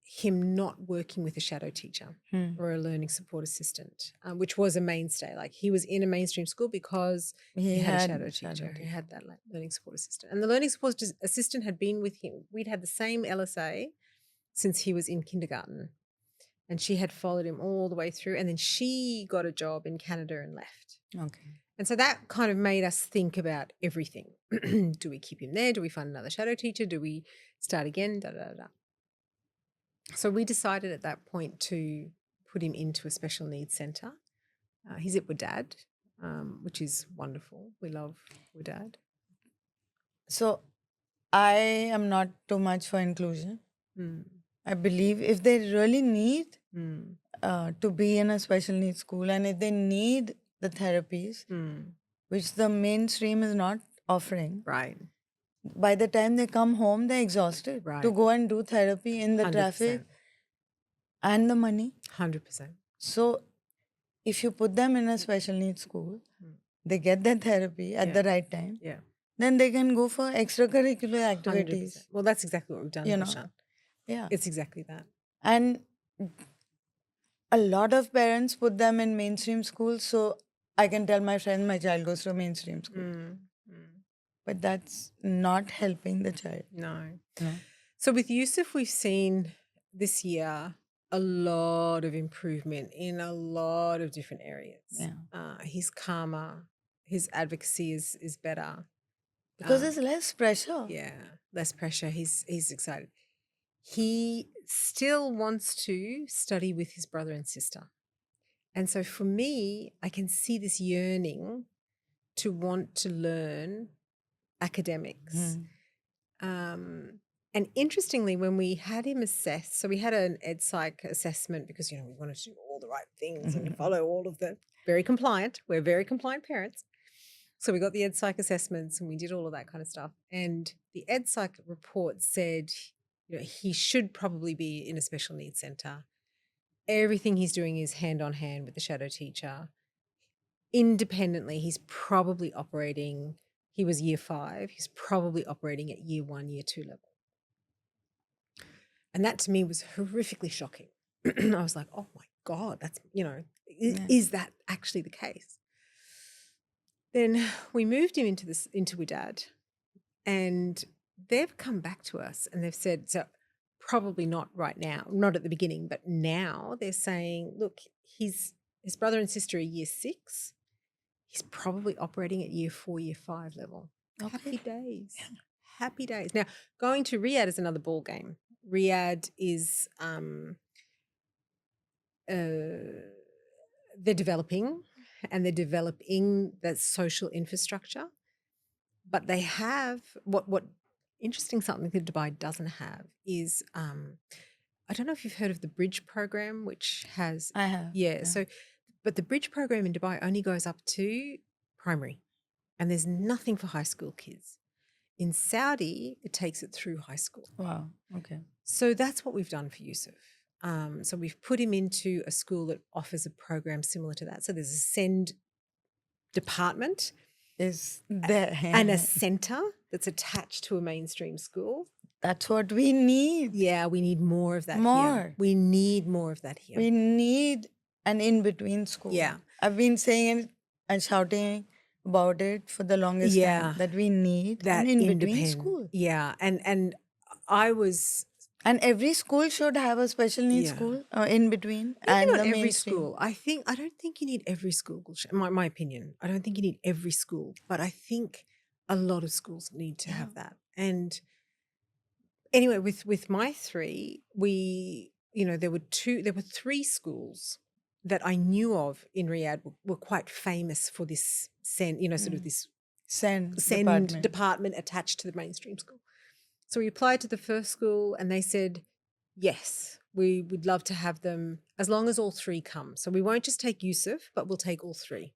him not working with a shadow teacher or a learning support assistant, which was a mainstay. Like he was in a mainstream school because he had a shadow teacher. He had that learning support assistant. And the learning support assistant had been with him. We'd had the same LSA since he was in kindergarten. And she had followed him all the way through. And then she got a job in Canada and left. Okay. And so that kind of made us think about everything. Do we keep him there? Do we find another shadow teacher? Do we start again? Da, da, da, da. So we decided at that point to put him into a special needs centre. He's at Wadad, which is wonderful. We love Wadad. So I am not too much for inclusion. I believe if they really need to be in a special needs school and if they need the therapies, which the mainstream is not offering, Right. by the time they come home, they're exhausted to go and do therapy in the 100%. traffic and the money. 100%. So if you put them in a special needs school, they get their therapy at the right time. Yeah. Then they can go for extracurricular activities. 100%. Well, that's exactly what we've done, Gulshan. Yeah. It's exactly that. And a lot of parents put them in mainstream schools. So I can tell my friend my child goes to a mainstream school. But that's not helping the child. No. So with Yusuf, we've seen this year a lot of improvement in a lot of different areas. Yeah. He's calmer. His advocacy is better. Because there's less pressure. Yeah, less pressure. He's excited. He still wants to study with his brother and sister. And so for me, I can see this yearning to want to learn academics. And interestingly, when we had him assessed, so we had an ed psych assessment because, we wanted to do all the right things and follow all of the we're very compliant parents. So we got the ed psych assessments and we did all of that kind of stuff. And the ed psych report said, he should probably be in a special needs centre. Everything he's doing is hand on hand with the shadow teacher. Independently, he's probably operating, he was year 5, he's probably operating at year 1, year 2 level. And that to me was horrifically shocking. I was like, oh my God, that's, is that actually the case? Then we moved him into Wadad, and they've come back to us and they've said, so probably not right now, not at the beginning, but now they're saying, look, his brother and sister are year 6. He's probably operating at year 4, year 5 level. Okay. Happy days. Happy days. Now, going to Riyadh is another ball game. Riyadh is they're developing the social infrastructure, but they have what interesting something that Dubai doesn't have is I don't know if you've heard of the Bridge program, which has I have. Yeah. So but the Bridge program in Dubai only goes up to primary, and there's nothing for high school kids. In Saudi, it takes it through high school. Wow. Okay. So that's what we've done for Yusuf. So we've put him into a school that offers a program similar to that. So there's a SEND department is there and a centre that's attached to a mainstream school. That's what we need. Yeah, we need more of that here. We need more of that here. We need an in-between school. Yeah. I've been saying it and shouting about it for the longest time, that we need that an in-between school. Yeah, and I was... And every school should have a special needs school in between. And not the every mainstream. School. I don't think you need every school. My opinion. I don't think you need every school, but I think a lot of schools need to have that. And anyway, with my 3, there were 3 schools that I knew of in Riyadh were quite famous for this sort of this SEND department attached to the mainstream school. So we applied to the first school and they said, yes, we would love to have them as long as all 3 come. So we won't just take Yusuf, but we'll take all 3,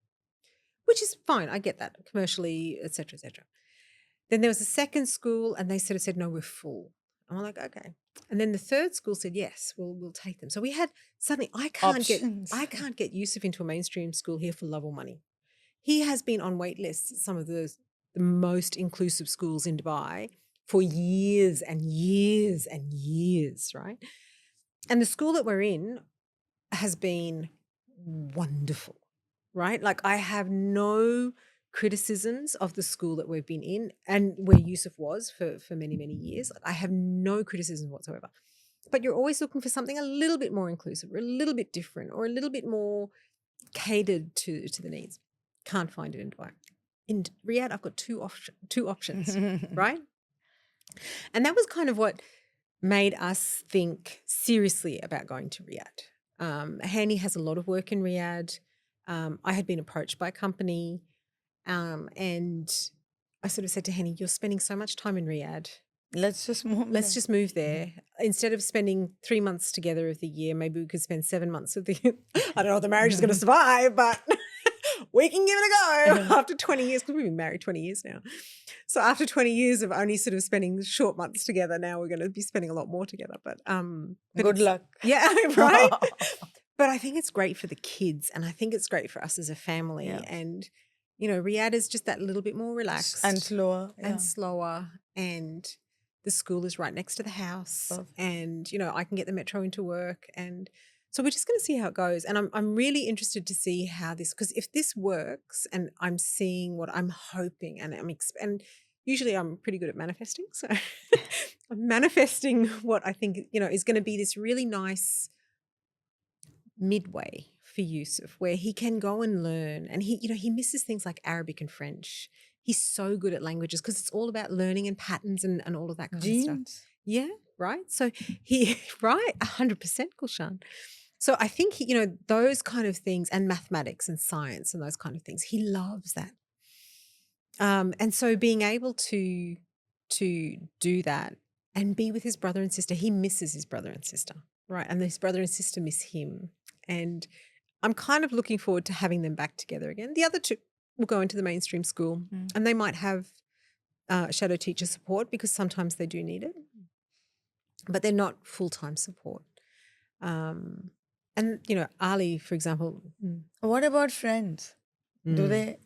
which is fine. I get that commercially, et cetera, et cetera. Then there was a second school and they sort of said, no, we're full. And I'm like, okay. And then the third school said, yes, we'll take them. So we had suddenly, I can't get Yusuf into a mainstream school here for love or money. He has been on wait lists at some of the most inclusive schools in Dubai for years and years and years, right? And the school that we're in has been wonderful, right? Like I have no criticisms of the school that we've been in and where Yusuf was for many, many years. Like I have no criticism whatsoever. But you're always looking for something a little bit more inclusive or a little bit different or a little bit more catered to the needs. Can't find it in Dubai. In Riyadh, I've got two options, right? And that was kind of what made us think seriously about going to Riyadh. Hani has a lot of work in Riyadh. I had been approached by a company and I sort of said to Hani, you're spending so much time in Riyadh. Let's just move. Let's just move there. Instead of spending 3 months together of the year, maybe we could spend 7 months of the year. I don't know if the marriage is going to survive, but we can give it a go after 20 years, because we've been married 20 years now. So after 20 years of only sort of spending short months together, now we're going to be spending a lot more together. But good luck. Yeah, right? But I think it's great for the kids and I think it's great for us as a family. Yeah. And, you know, Riyadh is just that little bit more relaxed. And slower. And slower. And the school is right next to the house. Perfect. And, you know, I can get the metro into work. And so we're just going to see how it goes. And I'm really interested to see how this, because if this works and I'm seeing what I'm hoping and and usually I'm pretty good at manifesting. So I'm manifesting what I think, you know, is going to be this really nice midway for Yusuf where he can go and learn. And he, you know, he misses things like Arabic and French. He's so good at languages because it's all about learning and patterns and all of that kind of stuff. Yeah, right. So he, right, 100% Gulshan. So I think, you know, those kind of things and mathematics and science and those kind of things, he loves that. And so being able to do that and be with his brother and sister, he misses his brother and sister, right? And his brother and sister miss him. And I'm kind of looking forward to having them back together again. The other two will go into the mainstream school and they might have shadow teacher support because sometimes they do need it, but they're not full-time support. And, you know, Ali, for example. What about friends? Do they?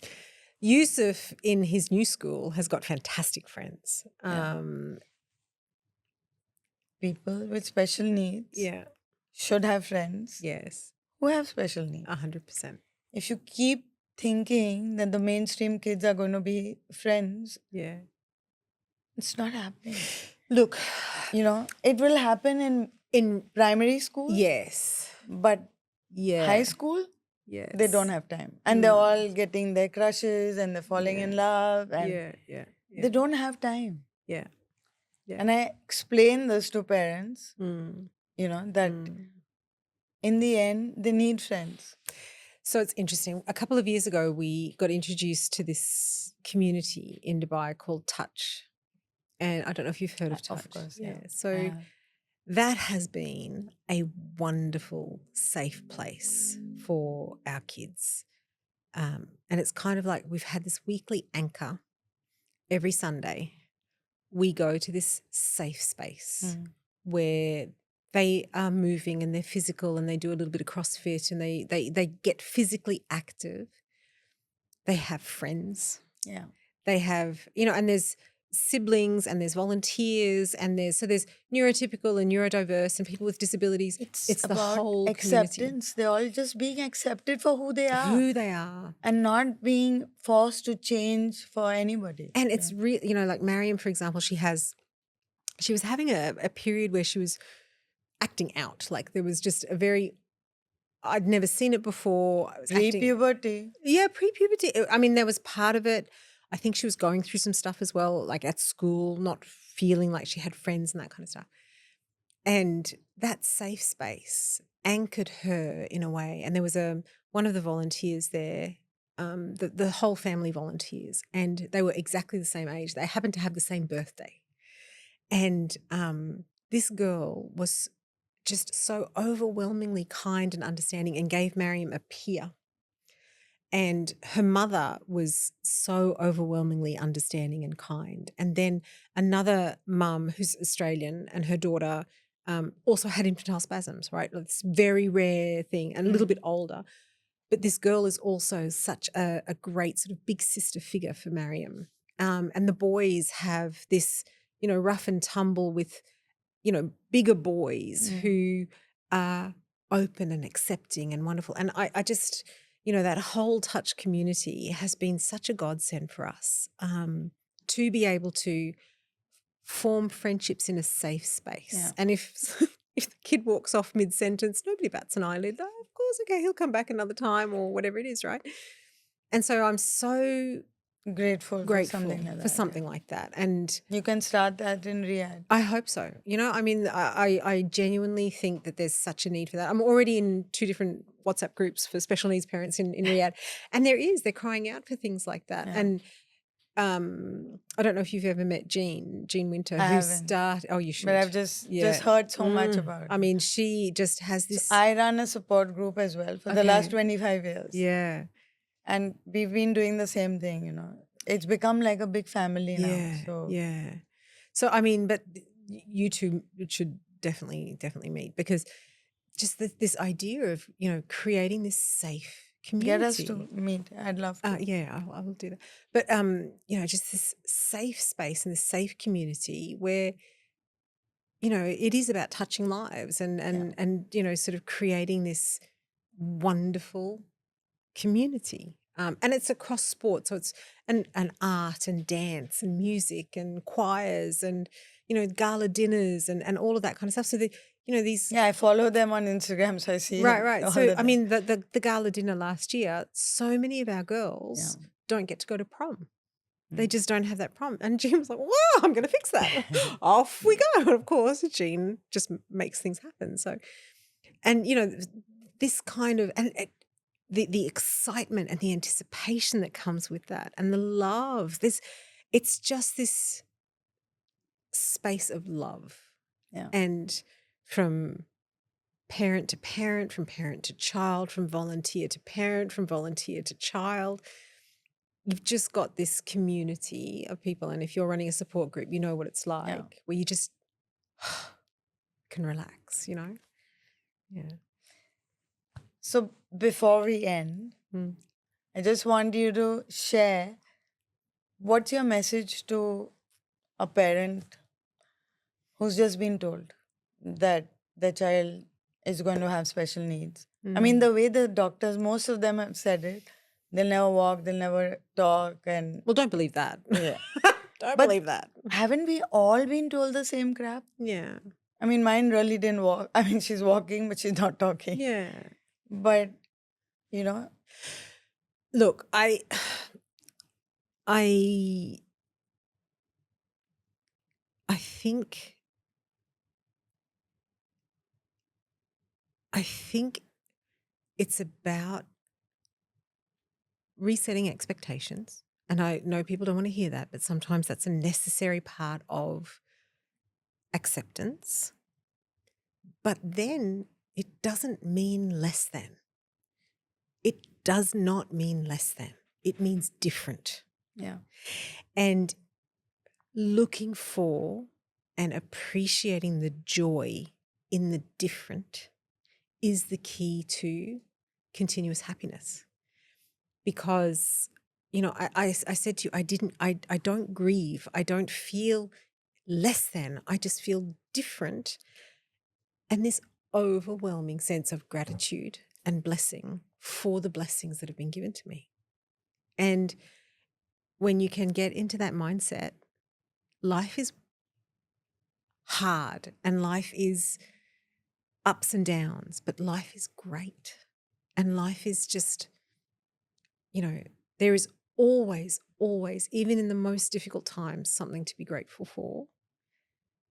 Yusuf in his new school has got fantastic friends. People with special needs should have friends. Yes. Who have special needs. 100%. If you keep thinking that the mainstream kids are going to be friends, it's not happening. Look, you know, it will happen in primary school. Yes. But high school, they don't have time. And they're all getting their crushes and they're falling in love. And they don't have time. Yeah. And I explain this to parents, you know, that in the end, they need friends. So it's interesting. A couple of years ago, we got introduced to this community in Dubai called Touch. And I don't know if you've heard of Touch. Of course, So that has been a wonderful, safe place for our kids. And it's kind of like we've had this weekly anchor every Sunday. We go to this safe space where they are moving and they're physical and they do a little bit of CrossFit and they get physically active. They have friends. Yeah. They have, you know, and there's siblings and there's volunteers and there's neurotypical and neurodiverse and people with disabilities. It's the whole acceptance. Community. They're all just being accepted for who they are. Who they are. And not being forced to change for anybody. And it's really, you know, like Mariam, for example, she was having a period where she was acting out. Like there was just I'd never seen it before. Pre-puberty. Yeah, pre-puberty. I mean, there was part of it. I think she was going through some stuff as well, like at school, not feeling like she had friends and that kind of stuff. And that safe space anchored her in a way. And there was one of the volunteers there, the whole family volunteers, and they were exactly the same age. They happened to have the same birthday. And this girl was just so overwhelmingly kind and understanding and gave Mariam a peer. And her mother was so overwhelmingly understanding and kind. And then another mum who's Australian and her daughter also had infantile spasms, right? It's a very rare thing and a little bit older. But this girl is also such a great sort of big sister figure for Mariam. And the boys have this, rough and tumble with, bigger boys who are open and accepting and wonderful. And I just, that whole touch community has been such a godsend for us, to be able to form friendships in a safe space. Yeah. And if the kid walks off mid-sentence, nobody bats an eyelid. Oh, of course, okay, he'll come back another time or whatever it is, right? And so I'm so Grateful for something like that. for something like that. And you can start that in Riyadh. I hope so. I mean, I genuinely think that there's such a need for that. I'm already in 2 different WhatsApp groups for special needs parents in Riyadh. And they're crying out for things like that. Yeah. And I don't know if you've ever met Jean Winter, I who haven't. started. Oh, you should. But I've just heard so much about it. I mean, she just has this. I run a support group as well for the last 25 years. Yeah. And we've been doing the same thing, It's become like a big family now. So yeah. So, I mean, but you two should definitely meet, because just this idea of, creating this safe community. Get us to meet. I'd love to. Yeah, I will do that. But, just this safe space and this safe community where, it is about touching lives and sort of creating this wonderful community. And it's across sport. So it's and art and dance and music and choirs and, gala dinners and all of that kind of stuff. So these. Yeah, I follow them on Instagram, so I see. Right. So, I mean, the gala dinner last year, so many of our girls don't get to go to prom. They just don't have that prom. And Jean was like, whoa, I'm going to fix that. Off we go. And of course, Jean just makes things happen. So, and, this kind of, and the excitement and the anticipation that comes with that and the love, it's just this space of love. Yeah. And from parent to parent, from parent to child, from volunteer to parent, from volunteer to child, you've just got this community of people. And if you're running a support group, you know what it's like, where you just can relax, Yeah. So before we end, I just want you to share what's your message to a parent who's just been told that the child is going to have special needs. I mean, the way the doctors, most of them have said it, they'll never walk, they'll never talk. And well, don't believe that. Yeah. Don't believe that. Haven't we all been told the same crap? Yeah. I mean, mine really didn't walk. I mean, she's walking, but she's not talking. Yeah. But, look, I think it's about resetting expectations. And I know people don't want to hear that, but sometimes that's a necessary part of acceptance. But then it doesn't mean less than. It does not mean less than. It means different. Yeah. And looking for and appreciating the joy in the different is the key to continuous happiness. Because, I said to you, I don't grieve. I don't feel less than. I just feel different. And this overwhelming sense of gratitude and blessing for the blessings that have been given to me. And when you can get into that mindset, life is hard and life is ups and downs, but life is great. And life is just, there is always, even in the most difficult times, something to be grateful for.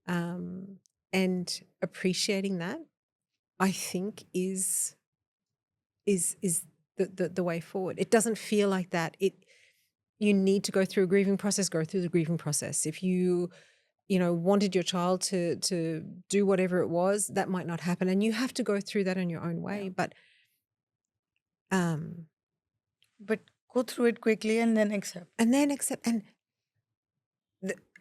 And appreciating that, I think, is the way forward. It doesn't feel like that. You need to go through a grieving process, go through the grieving process. If you wanted your child to do whatever it was, that might not happen. And you have to go through that in your own way. Yeah. But go through it quickly and then accept. And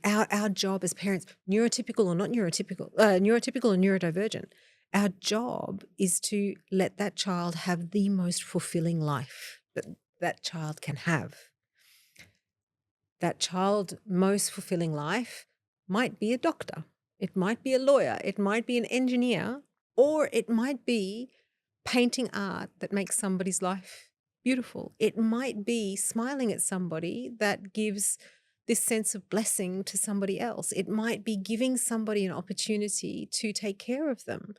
our job as parents, neurotypical or not neurotypical, neurotypical or neurodivergent, our job is to let that child have the most fulfilling life that child can have. That child most fulfilling life might be a doctor, it might be a lawyer, it might be an engineer, or it might be painting art that makes somebody's life beautiful. It might be smiling at somebody that gives this sense of blessing to somebody else. It might be giving somebody an opportunity to take care of them.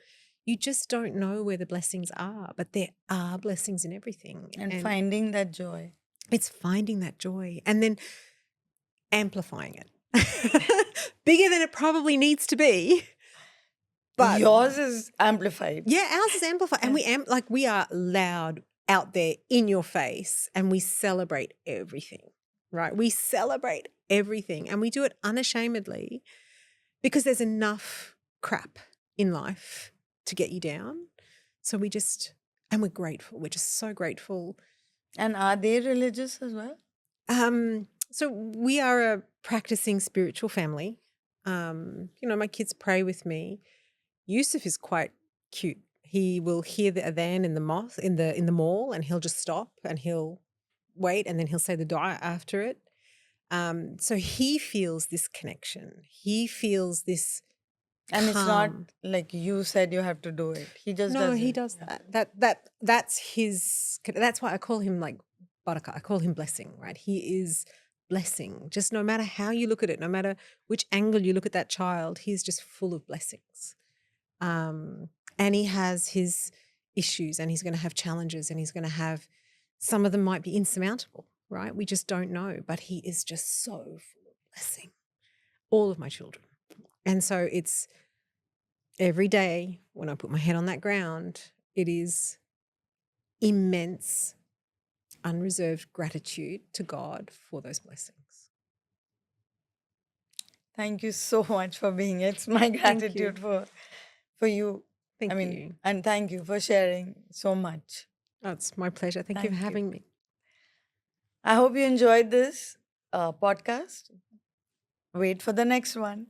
You just don't know where the blessings are, but there are blessings in everything. And finding that joy. It's finding that joy and then amplifying it. Bigger than it probably needs to be. But yours is amplified. Yeah, ours is amplified. And we are loud out there in your face, and we celebrate everything, right? We celebrate everything, and we do it unashamedly because there's enough crap in life to get you down. So we're grateful. We're just so grateful. And are they religious as well? So we are a practicing spiritual family. My kids pray with me. Yusuf is quite cute. He will hear the adhan in the mall, and he'll just stop and he'll wait, and then he'll say the dua after it. So he feels this connection. He feels this. And it's not like you said you have to do it. He just does it. No, he does that. That's his. That's why I call him like barakah. I call him blessing, right? He is blessing. Just no matter how you look at it, no matter which angle you look at that child, he's just full of blessings. And he has his issues, and he's going to have challenges, and he's going to have, some of them might be insurmountable, right? We just don't know, but he is just so full of blessing. All of my children. And so it's every day when I put my head on that ground, it is immense, unreserved gratitude to God for those blessings. Thank you so much for being here. It's my gratitude for you. Thank you. And thank you for sharing so much. Oh, it's my pleasure. Thank you for having me. I hope you enjoyed this podcast. Wait for the next one.